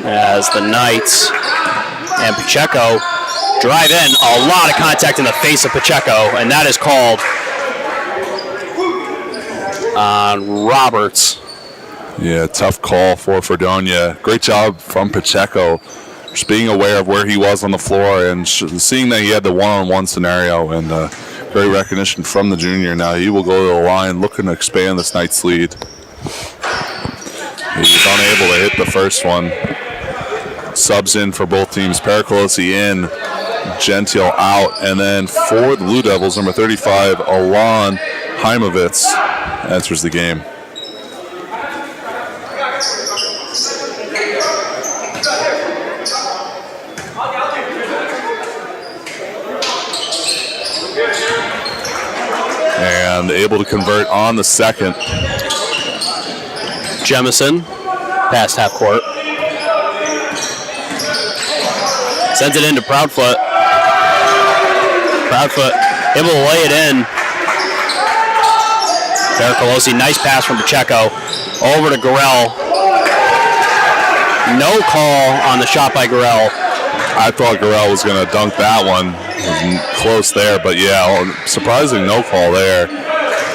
As the Knights and Pacheco drive in, a lot of contact in the face of Pacheco, and that is called on Roberts. Yeah, tough call for Fredonia. Great job from Pacheco, just being aware of where he was on the floor and seeing that he had the one-on-one scenario, and great recognition from the junior. Now he will go to the line looking to expand this Knights lead. He was unable to hit the first one. Subs in for both teams. Pericolosi in Gentile out. And then for the Blue Devils, number 35, Alon Heimovitz enters the game. And able to convert on the second. Jemison, past half court. Sends it into Proudfoot. Proudfoot able to lay it in. Derek Colosi, nice pass from Pacheco. Over to Gurrell. No call on the shot by Gurrell. I thought Gurrell was going to dunk that one. Close there, but yeah, surprising no call there.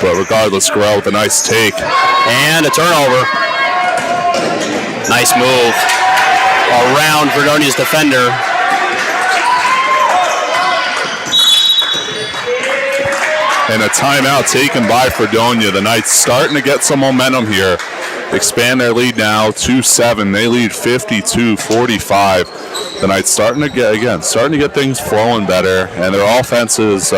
But regardless, Gurrell with a nice take. And a turnover. Nice move around Fredonia's defender. And a timeout taken by Fredonia. The Knights starting to get some momentum here. Expand their lead now to 7. They lead 52-45. The Knights starting to get things flowing better, and their offense is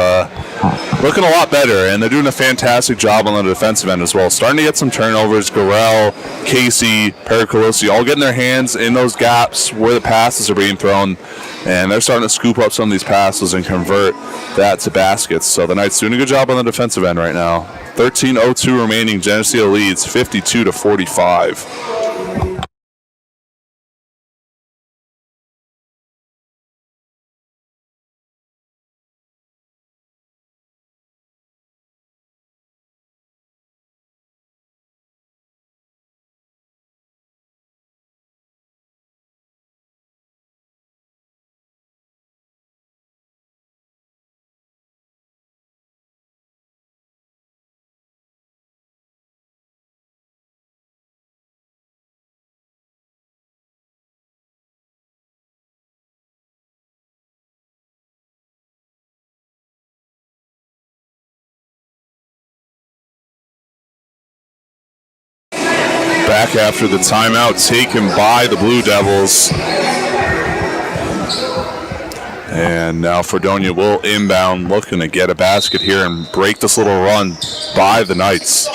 looking a lot better, and they're doing a fantastic job on the defensive end as well. Starting to get some turnovers. Gurrell, Casey, Pericolosi all getting their hands in those gaps where the passes are being thrown, and they're starting to scoop up some of these passes and convert that to baskets. So the Knights doing a good job on the defensive end right now. 13:02 remaining. Geneseo leads 52-45. Back after the timeout taken by the Blue Devils. And now Fredonia will inbound, looking to get a basket here and break this little run by the Knights.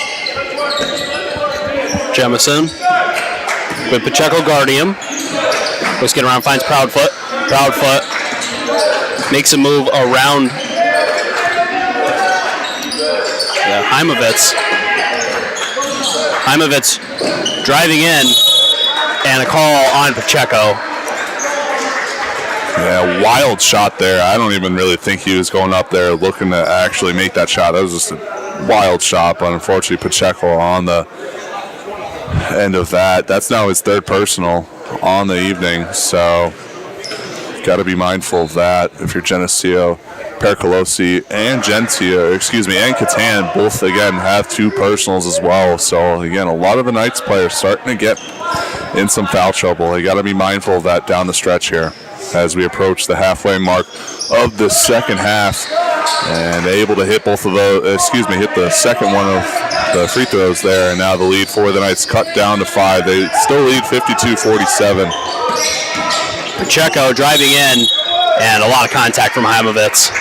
Jemison with Pacheco guarding him. Whisking around, finds Proudfoot. Proudfoot makes a move around Heimovitz. Heimovitz driving in, and a call on Pacheco. Yeah, wild shot there. I don't even really think he was going up there looking to actually make that shot. That was just a wild shot, but unfortunately Pacheco on the end of that. That's now his third personal on the evening, so got to be mindful of that if you're Geneseo. Pericolosi and and Catan both again have 2 personals as well. So again, a lot of the Knights players starting to get in some foul trouble. They got to be mindful of that down the stretch here as we approach the halfway mark of the second half, and able to hit both of those. Hit the second one of the free throws there, and now the lead for the Knights cut down to 5. They still lead 52-47. Pacheco driving in, and a lot of contact from Heimovitz.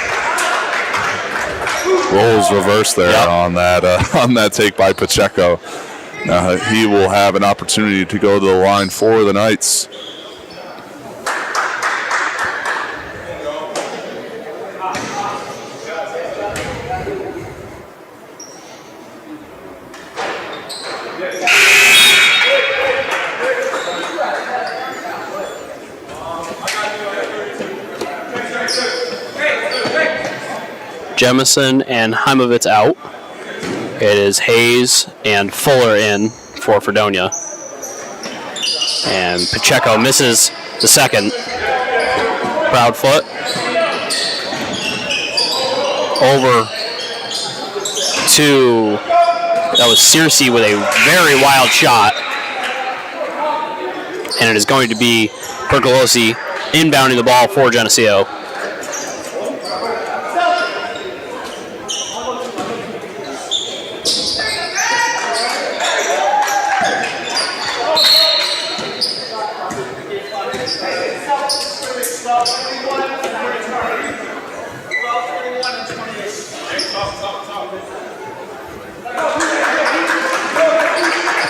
Rolls reverse there on that take by Pacheco. Now he will have an opportunity to go to the line for the Knights. Jemison and Heimovitz out. It is Hayes and Fuller in for Fredonia. And Pacheco misses the second. Proudfoot over to, that was Searcy with a very wild shot. And it is going to be Pericolosi inbounding the ball for Geneseo.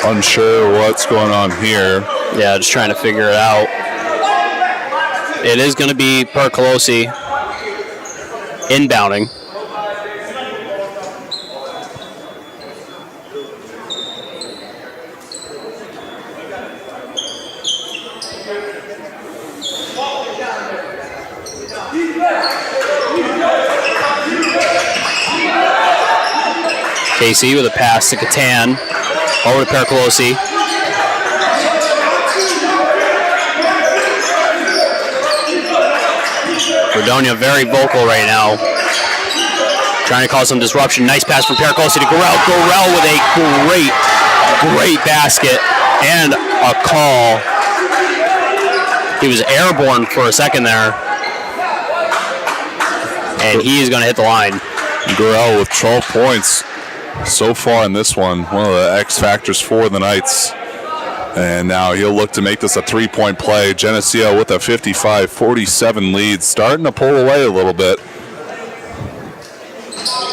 Unsure what's going on here. Yeah, just trying to figure it out. It is going to be Percolosi inbounding. Casey with a pass to Catan. Over to Percolosi. Fredonia very vocal right now. Trying to cause some disruption. Nice pass from Percolosi to Gorell. Gorell with a great basket and a call. He was airborne for a second there. And he is going to hit the line. Gorell with 12 points so far in this one. One of the X factors for the Knights. And now he'll look to make this a three-point play. Geneseo with a 55-47 lead, starting to pull away a little bit.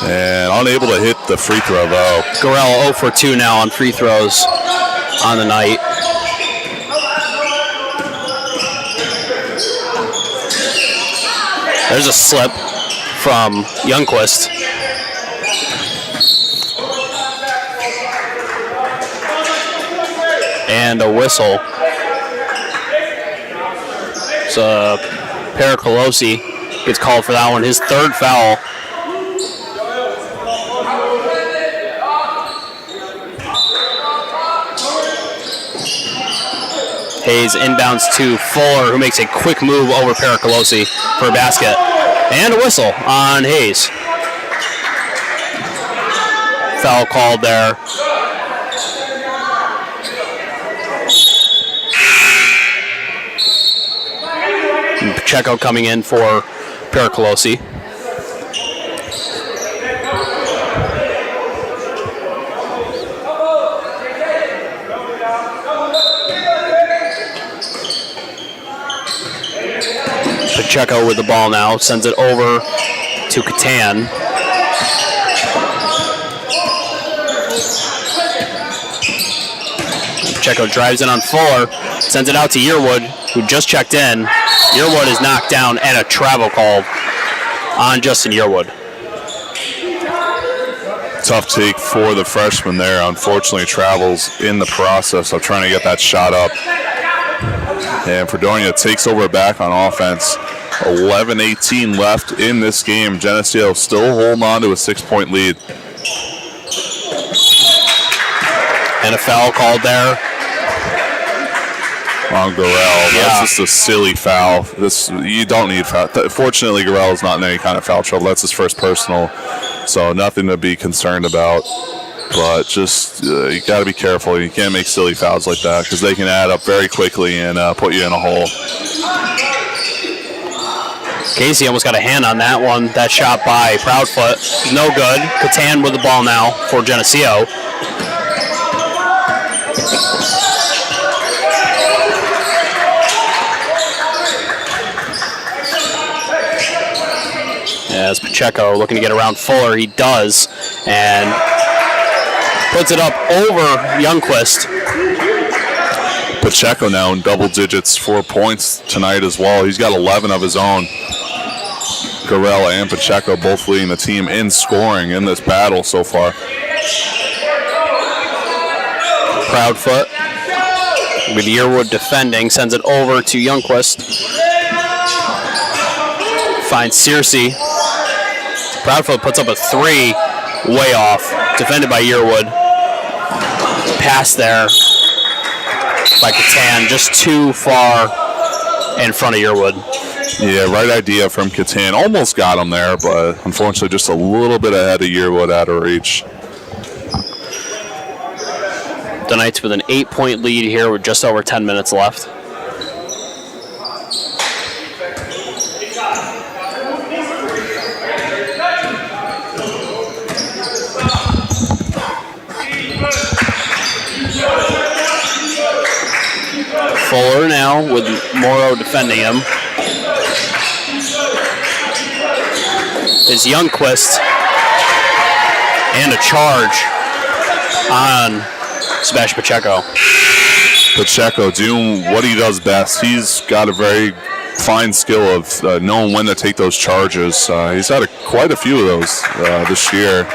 And unable to hit the free throw, though. Gorell 0 for 2 now on free throws on the night. There's a slip from Youngquist. And a whistle. So Percolosi gets called for that one. His third foul. Hayes inbounds to Fuller, who makes a quick move over Percolosi for a basket. And a whistle on Hayes. Foul called there. Pacheco coming in for Percolosi. Pacheco with the ball now, sends it over to Catan. Pacheco drives in on Fuller, sends it out to Yearwood, who just checked in. Yearwood is knocked down and a travel called on Justin Yearwood. Tough take for the freshman there. Unfortunately, travels in the process of trying to get that shot up. And Fredonia takes over back on offense. 11-18 left in this game. Geneseo still holding on to a 6-point lead. And a foul called there on Gorell. Yeah. That's just a silly foul. You don't need foul. Fortunately, Gorell is not in any kind of foul trouble. That's his first personal, so nothing to be concerned about. But just you got to be careful. You can't make silly fouls like that because they can add up very quickly and put you in a hole. Casey almost got a hand on that one. That shot by Proudfoot, no good. Catan with the ball now for Geneseo. As Pacheco looking to get around Fuller, he does, and puts it up over Youngquist. Pacheco now in double digits, 4 points tonight as well. He's got 11 of his own. Gorell and Pacheco both leading the team in scoring in this battle so far. Proudfoot with Yearwood defending, sends it over to Youngquist. Finds Searcy. Proudfoot puts up a three, way off. Defended by Yearwood. Pass there by Catan, just too far in front of Yearwood. Yeah, right idea from Catan. Almost got him there, but unfortunately just a little bit ahead of Yearwood out of reach. The Knights with an 8-point lead here with just over 10 minutes left. Fuller now with Morrow defending him. Is Youngquist, and a charge on Sebastian Pacheco. Pacheco doing what he does best. He's got a very fine skill of knowing when to take those charges. He's had quite a few of those this year.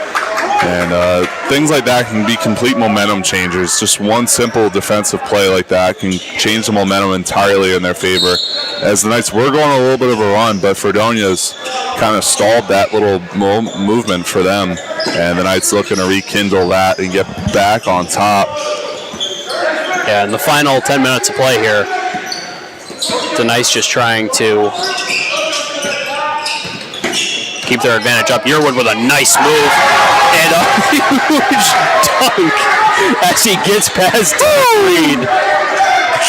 And things like that can be complete momentum changers. Just one simple defensive play like that can change the momentum entirely in their favor. As the Knights were going a little bit of a run, but Fredonia's kind of stalled that little movement for them. And the Knights looking to rekindle that and get back on top. Yeah, in the final 10 minutes of play here, the Knights just trying to keep their advantage up. Yearwood with a nice move and a huge dunk as he gets past Reed.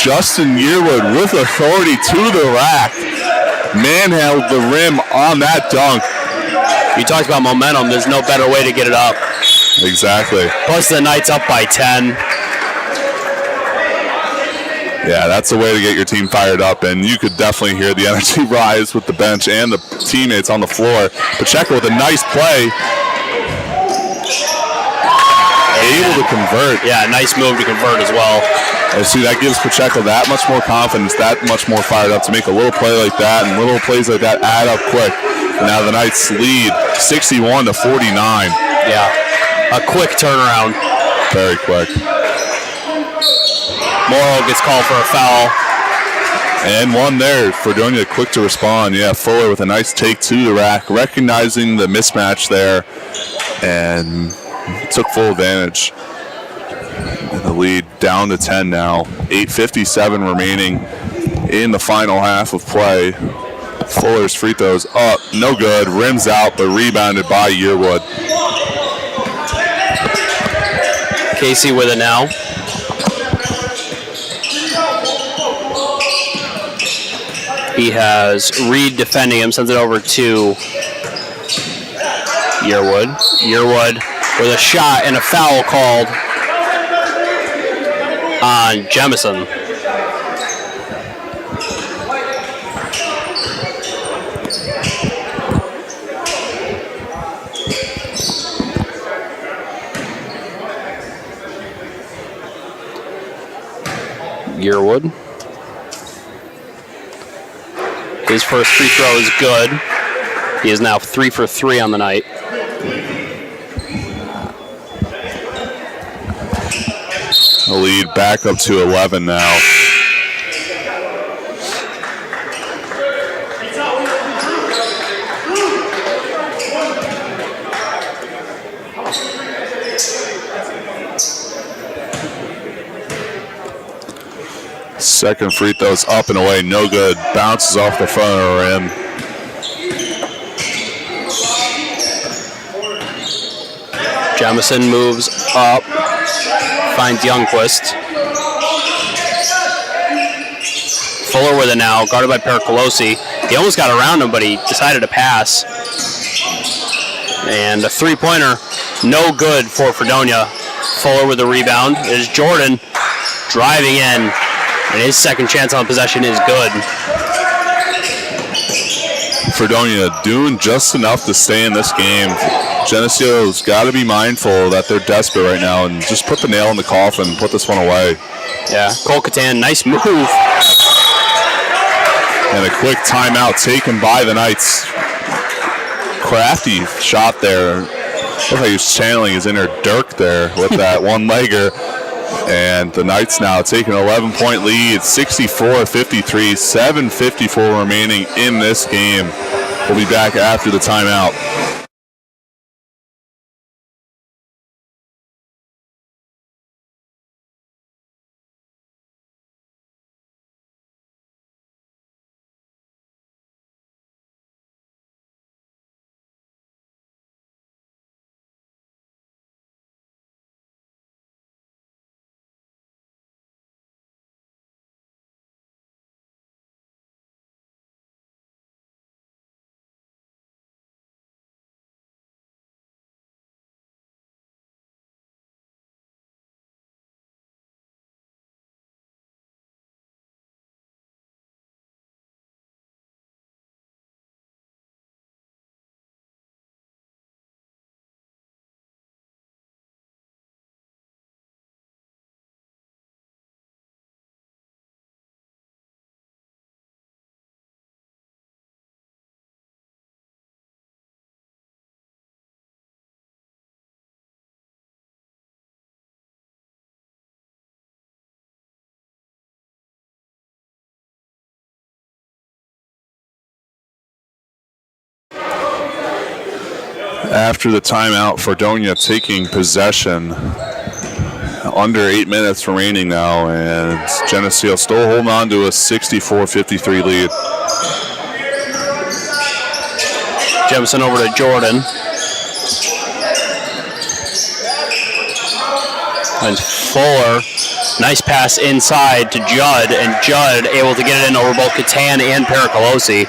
Justin Yearwood with authority to the rack. Manhandled the rim on that dunk. You talked about momentum. There's no better way to get it up. Exactly. Plus the Knights up by 10. Yeah, that's the way to get your team fired up, and you could definitely hear the energy rise with the bench and the teammates on the floor. Pacheco with a nice play. Able to convert. Yeah, nice move to convert as well. And see, that gives Pacheco that much more confidence, that much more fired up to make a little play like that, and little plays like that add up quick. And now the Knights lead 61-49. Yeah, a quick turnaround. Very quick. Morrow gets called for a foul. And one there. Fredonia quick to respond. Yeah, Fuller with a nice take to the rack, recognizing the mismatch there, and took full advantage. And the lead down to 10 now. 8:57 remaining in the final half of play. Fuller's free throws up, no good. Rims out, but rebounded by Yearwood. Casey with it now. He has Reed defending him, sends it over to Yearwood. Yearwood with a shot and a foul called on Jemison. Yearwood. His first free throw is good. He is now 3 for 3 on the night. The lead back up to 11 now. Second free throw's up and away, no good. Bounces off the front of the rim. Jamison moves up, finds Youngquist. Fuller with it now, guarded by Pericolosi. He almost got around him, but he decided to pass. And a three-pointer, no good for Fredonia. Fuller with the rebound. There's Jordan driving in. And his second chance on possession is good. Fredonia doing just enough to stay in this game. Geneseo's got to be mindful that they're desperate right now and just put the nail in the coffin and put this one away. Yeah, Cole Catan, nice move. And a quick timeout taken by the Knights. Crafty shot there. Looks like he was channeling his inner Dirk there with that one-legger. And the Knights now taking an 11-point lead, 64-53, 7:54 remaining in this game. We'll be back after the timeout. after the timeout, Fredonia taking possession. Under 8 minutes remaining now, and Geneseo still holding on to a 64-53 lead. Jemison over to Jordan. And Fuller, nice pass inside to Judd, and Judd able to get it in over both Catan and Pericolosi.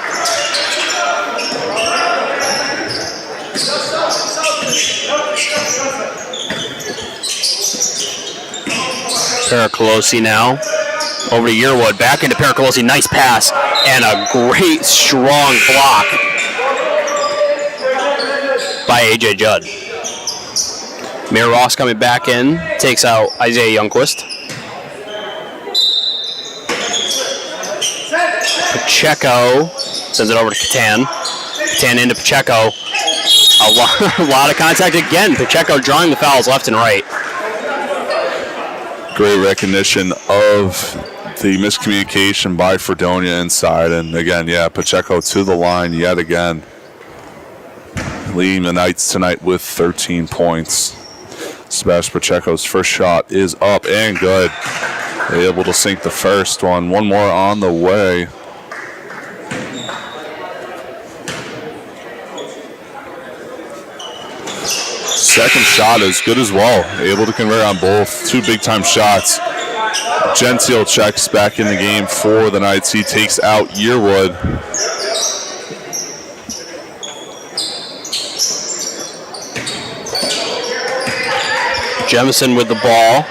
Pericolosi now over to Yearwood, back into Pericolosi, nice pass, and a great strong block by A.J. Judd. Mir Ross coming back in, takes out Isaiah Youngquist. Pacheco sends it over to Catan. Catan into Pacheco. A lot of contact again. Pacheco drawing the fouls left and right. Great recognition of the miscommunication by Fredonia inside. And again, Pacheco to the line yet again. Leading the Knights tonight with 13 points. Sebastian Pacheco's first shot is up and good. They're able to sink the first one. One more on the way. Second shot is good as well. Able to convert on both. Two big-time shots. Gentile checks back in the game for the Knights. He takes out Yearwood. Jemison with the ball.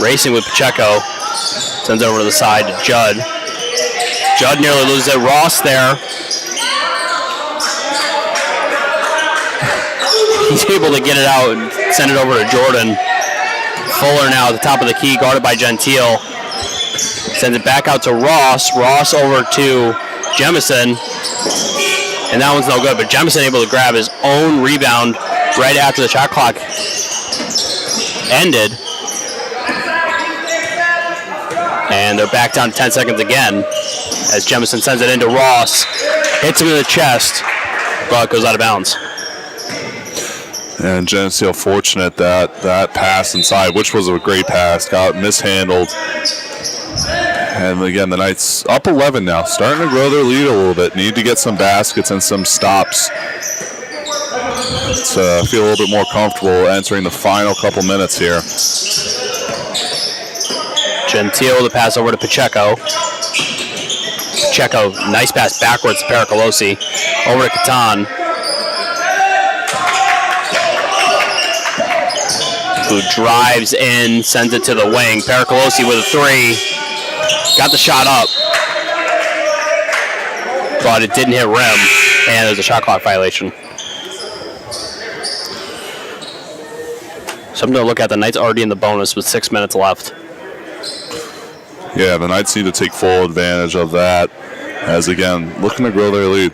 Racing with Pacheco. Sends it over to the side to Judd. Judd nearly loses it. Ross there. He's able to get it out and send it over to Jordan. Fuller now at the top of the key, guarded by Gentile. Sends it back out to Ross. Ross over to Jemison. And that one's no good, but Jemison able to grab his own rebound right after the shot clock ended. And they're back down to 10 seconds again as Jemison sends it into Ross. Hits him in the chest, but goes out of bounds. And Geneseo fortunate that pass inside, which was a great pass, got mishandled. And again, the Knights up 11 now, starting to grow their lead a little bit. Need to get some baskets and some stops to feel a little bit more comfortable entering the final couple minutes here. Gentile, the pass over to Pacheco. Pacheco, nice pass backwards to Pericolosi. Over to Catan, who drives in, sends it to the wing. Pericolosi with a three. Got the shot up, but it didn't hit rim, and there's a shot clock violation. Something to look at. The Knights already in the bonus with 6 minutes left. Yeah, the Knights need to take full advantage of that, as again, looking to grow their lead.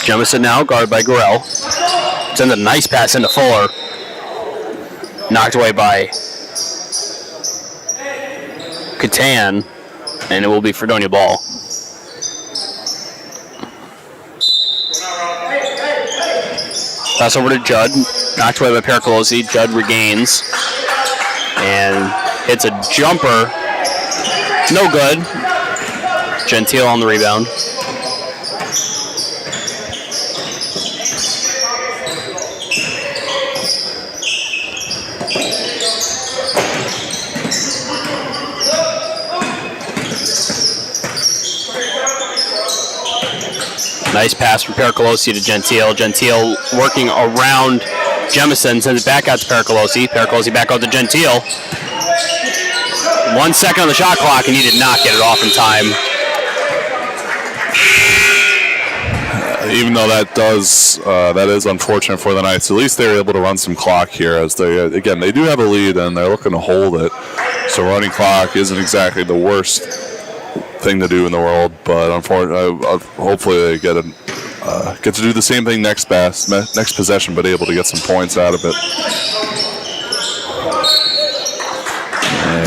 Jemison now, guarded by Gorell. Sends a nice pass into Fuller. Knocked away by Catan, and it will be Fredonia ball. Pass over to Judd. Knocked away by Pericolosi. Judd regains and hits a jumper. No good. Gentile on the rebound. Nice pass from Pericolosi to Gentile. Gentile working around Jemison, sends it back out to Pericolosi. Pericolosi back out to Gentile. 1 second on the shot clock, and he did not get it off in time. Even though that is unfortunate for the Knights, at least they were able to run some clock here, as they do have a lead and they're looking to hold it. So running clock isn't exactly the worst thing to do in the world, but unfortunately, hopefully they get to do the same thing next possession, but able to get some points out of it.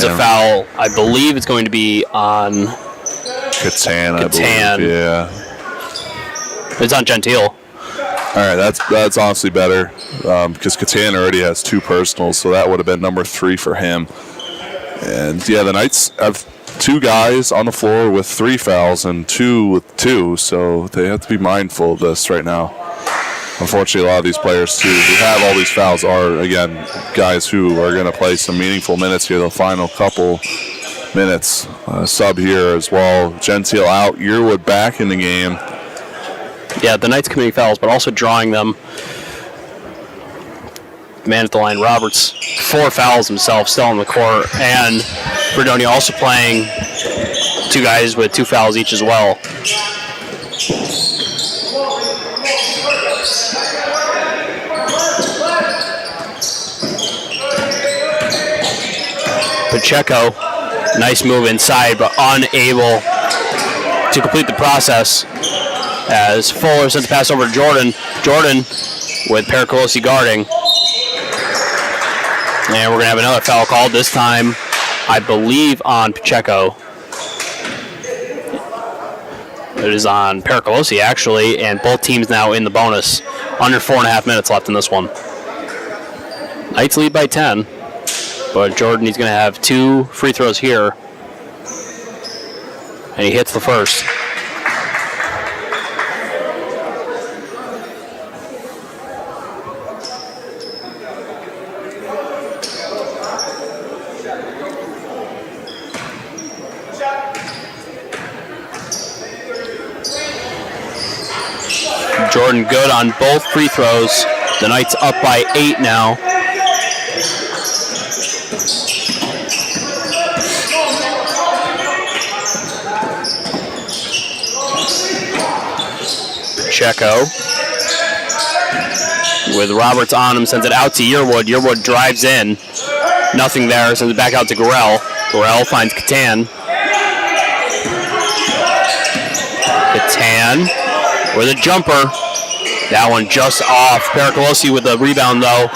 That's a foul. I believe it's going to be on Catan, I believe. Yeah. It's on Gentile. All right, that's honestly better because Catan already has 2 personals, so that would have been number 3 for him. And yeah, the Knights have 2 guys on the floor with 3 fouls and 2 with 2, so they have to be mindful of this right now. Unfortunately, a lot of these players too who have all these fouls are, again, guys who are going to play some meaningful minutes here the final couple minutes. Sub here as well. Gentile out, Yearwood back in the game. Yeah, the Knights committing fouls, but also drawing them. Man at the line, Roberts, 4 fouls himself, still on the court, and Fredonia also playing 2 guys with 2 fouls each as well. Pacheco, nice move inside, but unable to complete the process as Fuller sends the pass over to Jordan. Jordan with Pericolosi guarding. And we're going to have another foul called, this time, I believe, on Pacheco. It is on Pericolosi, actually, and both teams now in the bonus. Under 4.5 minutes left in this one. Knights lead by 10, but Jordan, he's going to have 2 free throws here. And he hits the first. Jordan good on both free throws. The Knights up by 8 now. Pacheco with Roberts on him, sends it out to Yearwood. Yearwood drives in. Nothing there, sends it back out to Gorell. Gorell finds Catan. Catan with a jumper. That one just off. Pericolosi with the rebound though.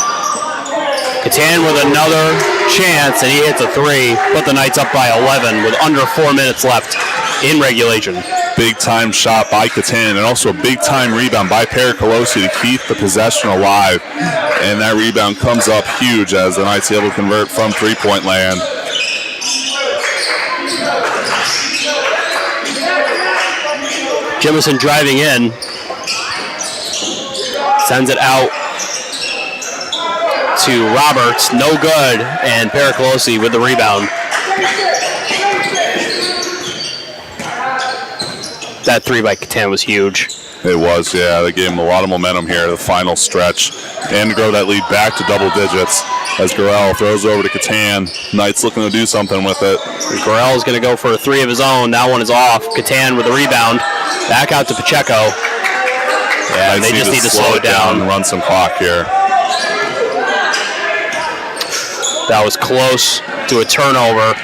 Catan with another chance, and he hits a 3. Put the Knights up by 11 with under 4 minutes left in regulation. Big time shot by Catan, and also a big time rebound by Pericolosi to keep the possession alive. And that rebound comes up huge as the Knights able to convert from 3-point land. Jemison driving in. Sends it out to Roberts. No good. And Pericolosi with the rebound. That 3 by Catan was huge. It was, yeah. They gave him a lot of momentum here, the final stretch, and to grow that lead back to double digits as Gorell throws over to Catan. Knights looking to do something with it. Gorell is going to go for a 3 of his own. That one is off. Catan with the rebound. Back out to Pacheco. Yeah, they just need to slow it down and run some clock here. That was close to a turnover.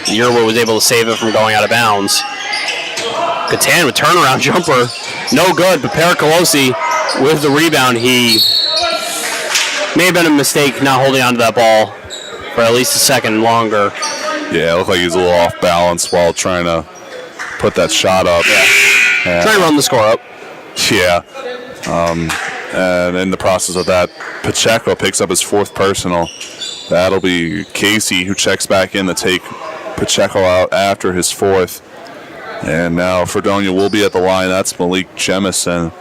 Yearwood was able to save it from going out of bounds. Catan with turnaround jumper. No good, but Pericolosi with the rebound. He may have been a mistake not holding on to that ball for at least a second longer. Yeah, it looked like he was a little off balance while trying to put that shot up. Yeah. Trying to run the score up. Yeah. And in the process of that, Pacheco picks up his 4th personal. That'll be Casey who checks back in to take Pacheco out after his 4th. And now Fredonia will be at the line. That's Malik Jemison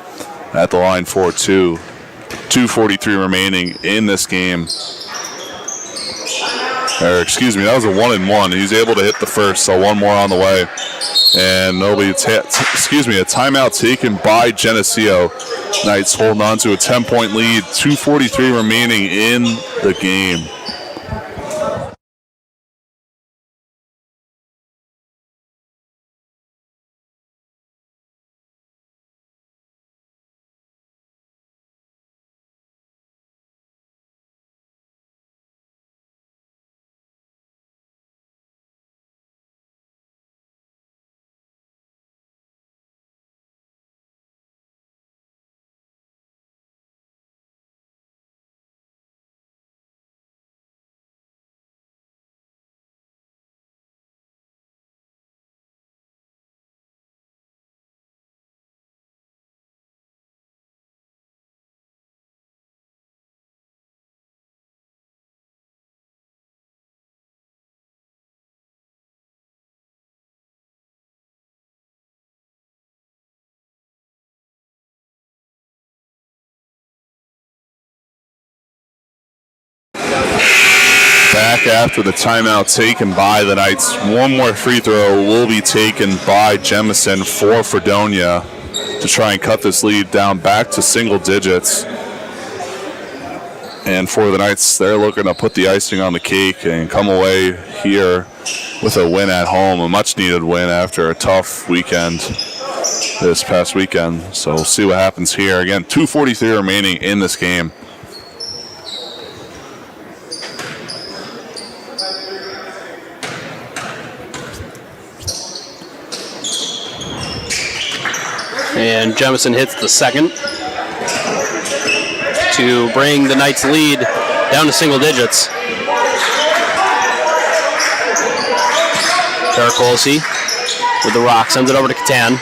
at the line for 2. 2:43 remaining in this game. Or excuse me, that was a 1-and-1. He's able to hit the first, so 1 more on the way. And there'll be a timeout taken by Geneseo. Knights holding on to a 10-point lead. 2:43 remaining in the game. back after the timeout taken by the Knights. One more free throw will be taken by Jemison for Fredonia to try and cut this lead down back to single digits. And for the Knights, they're looking to put the icing on the cake and come away here with a win at home, a much-needed win after a tough weekend this past weekend. So we'll see what happens here. Again, 2:43 remaining in this game. And Jemison hits the second to bring the Knights' lead down to single digits. Paracolosi with the rock, sends it over to Catan.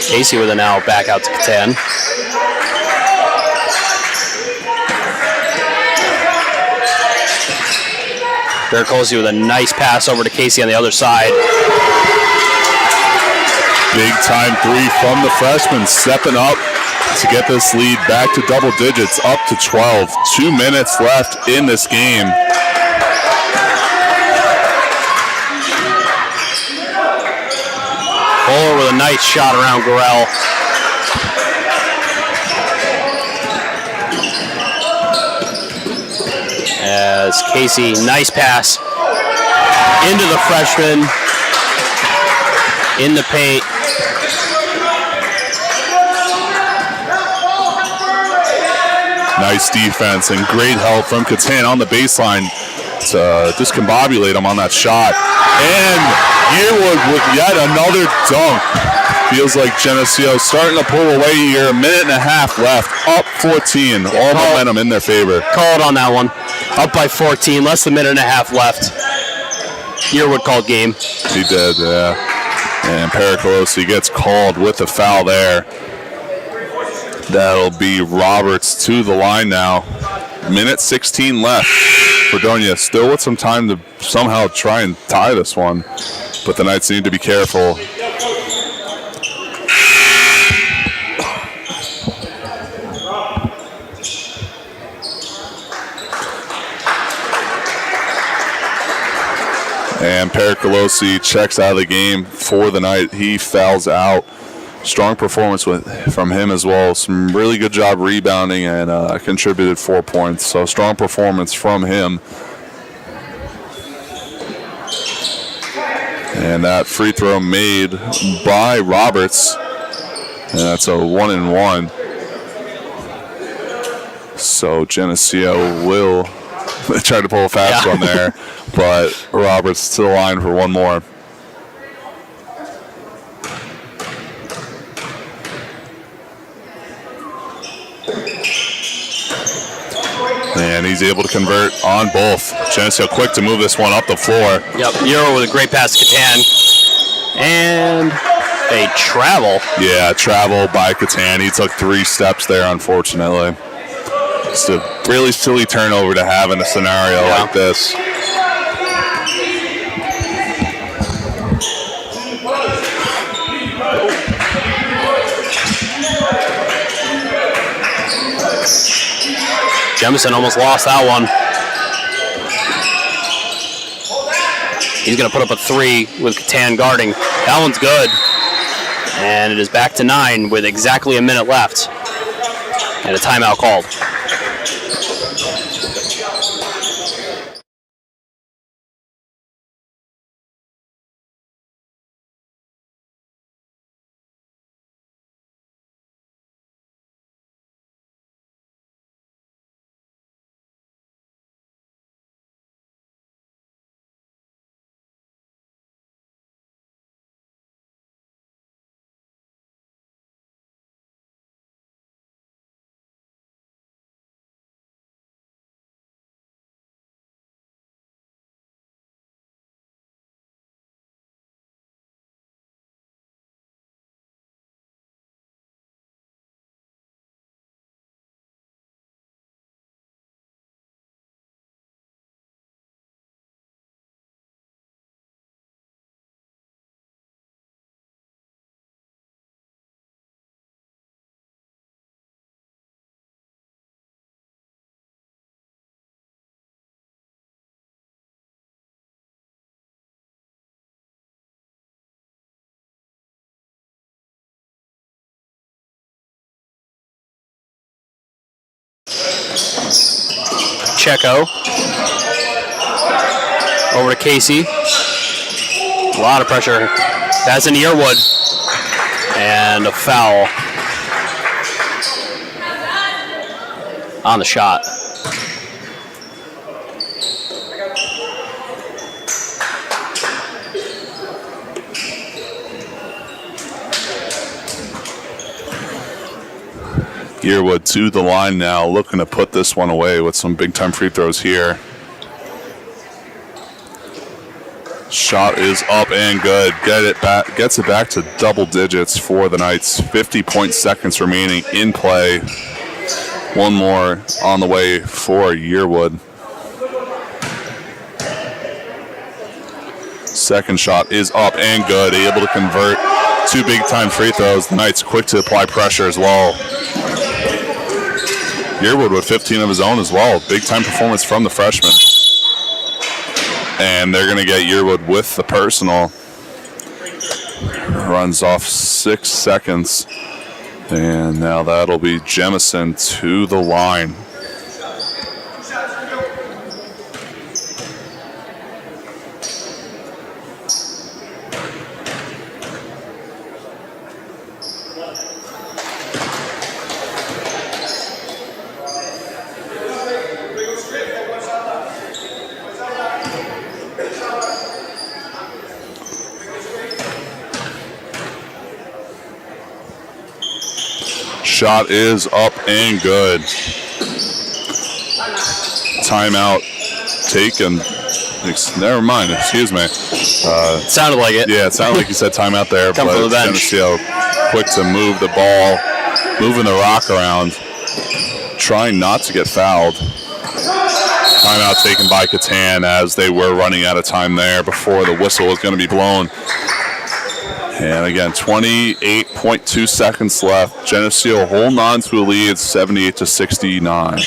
Casey with it now, back out to Catan. Paracolosi with a nice pass over to Casey on the other side. Big time three from the freshman, stepping up to get this lead back to double digits, up to 12. 2 minutes left in this game. Bowler with a nice shot around Gorell. As Casey, nice pass into the freshman, in the paint. Nice defense and great help from Catan on the baseline to discombobulate him on that shot. And Yearwood with yet another dunk. Feels like Geneseo starting to pull away here. A minute and a half left. Up 14. All momentum in their favor. Call it on that one. Up by 14. Less than a minute and a half left. Yearwood called game. He did, yeah. And Paracolosi gets called with a foul there. That'll be Roberts to the line now. Minute 16 left. Fredonia still with some time to somehow try and tie this one, but the Knights need to be careful. And Paracolosi checks out of the game for the night. He fouls out. Strong performance from him as well. Some really good job rebounding and contributed 4 points. So strong performance from him. And that free throw made by Roberts. And that's a 1-and-1. So Geneseo will try to pull a fast one there. But Roberts to the line for one more. And he's able to convert on both. Geneseo quick to move this one up the floor. Yep, Euro with a great pass to Catan. And a travel. Yeah, travel by Catan. He took 3 steps there, unfortunately. It's a really silly turnover to have in a scenario like this. Jemison almost lost that one. He's going to put up a 3 with Catan guarding. That one's good. And it is back to 9 with exactly a minute left. And a timeout called. Pacheco. Over to Casey. A lot of pressure. That's in Yearwood. And a foul on the shot. Yearwood to the line now, looking to put this one away with some big-time free throws here. Shot is up and good. Gets it back to double digits for the Knights. 50 seconds remaining in play. One more on the way for Yearwood. Second shot is up and good. Able to convert 2 big-time free throws. The Knights quick to apply pressure as well. Yearwood with 15 of his own as well. Big-time performance from the freshman. And they're going to get Yearwood with the personal. Runs off 6 seconds. And now that'll be Jemison to the line. Shot is up and good. Timeout taken. Never mind, excuse me. Sounded like it. Yeah, it sounded like you said timeout there. Come from the bench. Geneseo quick to move the ball, moving the rock around, trying not to get fouled. Timeout taken by Catan as they were running out of time there before the whistle was going to be blown. And again, 28.2 seconds left. Geneseo holding on to a lead, 78-69.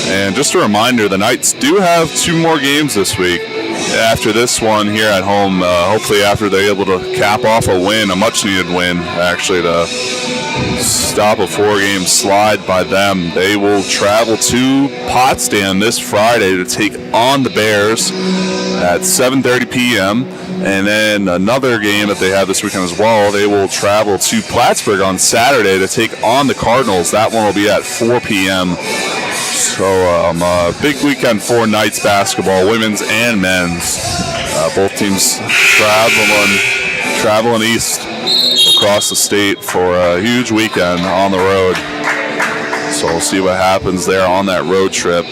And just a reminder, the Knights do have 2 more games this week. After this one here at home, hopefully after they're able to cap off a win, a much-needed win, actually, to stop a 4-game slide by them. They will travel to Potsdam this Friday to take on the Bears at 7:30 p.m. And then another game that they have this weekend as well, they will travel to Plattsburgh on Saturday to take on the Cardinals. That one will be at 4 p.m. So a big weekend for Knights basketball, women's and men's. Both teams traveling east across the state for a huge weekend on the road. So we'll see what happens there on that road trip.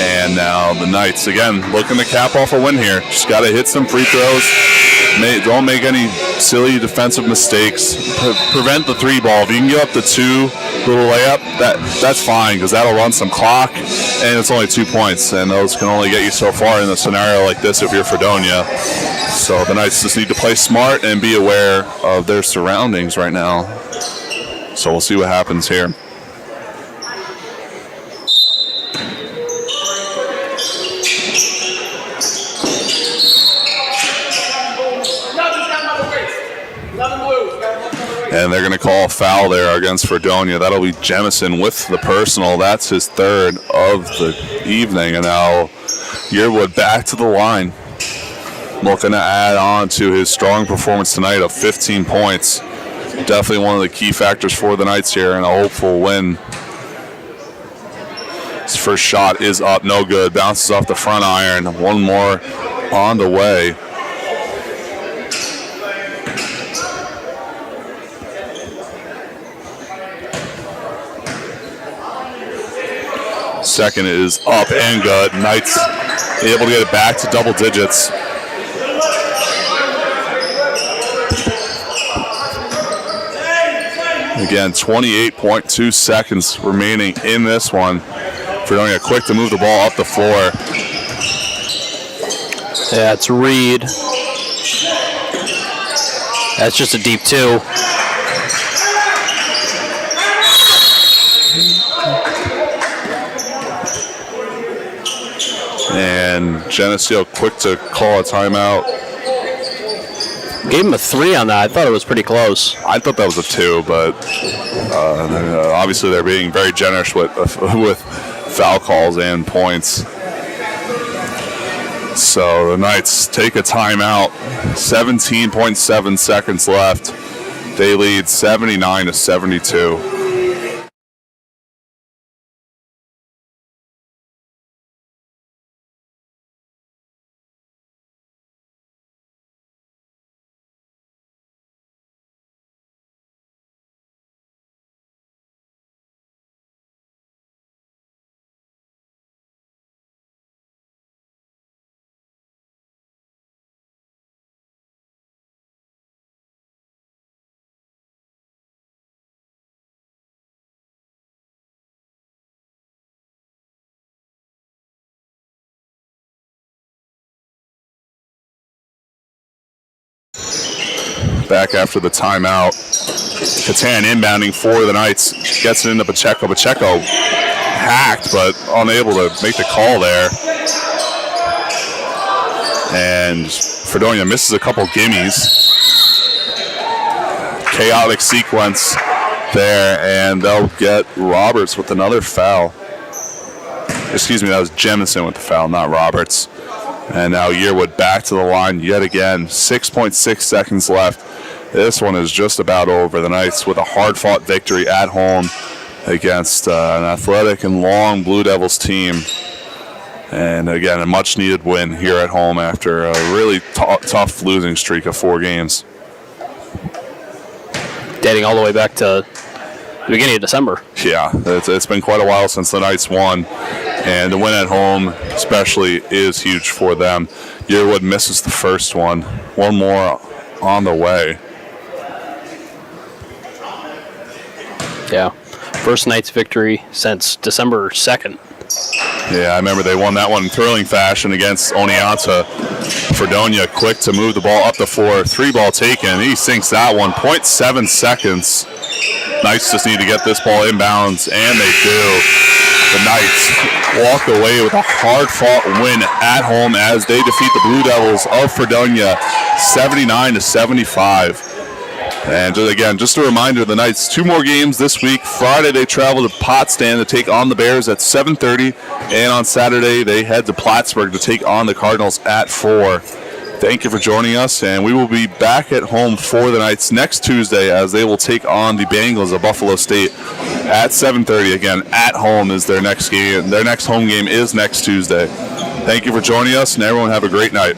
And now the Knights, again, looking to cap off a win here. Just got to hit some free throws. Don't make any silly defensive mistakes. Prevent the 3-ball. If you can get up the 2 little layup, that's fine, because that'll run some clock, and it's only 2 points, and those can only get you so far in a scenario like this if you're Fredonia. So the Knights just need to play smart and be aware of their surroundings right now. So we'll see what happens here. And they're going to call a foul there against Fredonia. That'll be Jemison with the personal. That's his 3rd of the evening. And now Yearwood back to the line. Looking to add on to his strong performance tonight of 15 points. Definitely one of the key factors for the Knights here and a hopeful win. His first shot is up, no good. Bounces off the front iron. One more on the way. Second is up and good. Knights able to get it back to double digits. Again, 28.2 seconds remaining in this one. Fredonia quick to move the ball up the floor. Yeah, it's Reed. That's just a deep 2. And Geneseo quick to call a timeout. Gave him a 3 on that. I thought it was pretty close. I thought that was a 2, but obviously they're being very generous with foul calls and points. So the Knights take a timeout. 17.7 seconds left. They lead 79-72. Back after the timeout. Catan inbounding for the Knights. Gets it into Pacheco. Pacheco hacked, but unable to make the call there. And Fredonia misses a couple gimmies. Chaotic sequence there, and they'll get Roberts with another foul. Excuse me, that was Jemison with the foul, not Roberts. And now Yearwood back to the line yet again. 6.6 seconds left. This one is just about over. The Knights with a hard-fought victory at home against an athletic and long Blue Devils team. And again, a much-needed win here at home after a really tough losing streak of 4 games. Dating all the way back to the beginning of December. Yeah, it's been quite a while since the Knights won. And the win at home especially is huge for them. Yearwood misses the first one. One more on the way. Yeah, first Knights victory since December 2nd. Yeah, I remember they won that one in thrilling fashion against Oneonta. Fredonia quick to move the ball up the floor. 3 ball taken. He sinks that one. 0.7 seconds. Knights just need to get this ball inbounds, and they do. The Knights walk away with a hard-fought win at home as they defeat the Blue Devils of Fredonia 79-75. And again, just a reminder, the Knights 2 more games this week. Friday they travel to Potsdam to take on the Bears at 7:30, and on Saturday they head to Plattsburgh to take on the Cardinals at 4. Thank you for joining us, and we will be back at home for the Knights next Tuesday as they will take on the Bengals of Buffalo State at 7:30. Again, at home is their next game. Their next home game is next Tuesday. Thank you for joining us, and everyone have a great night.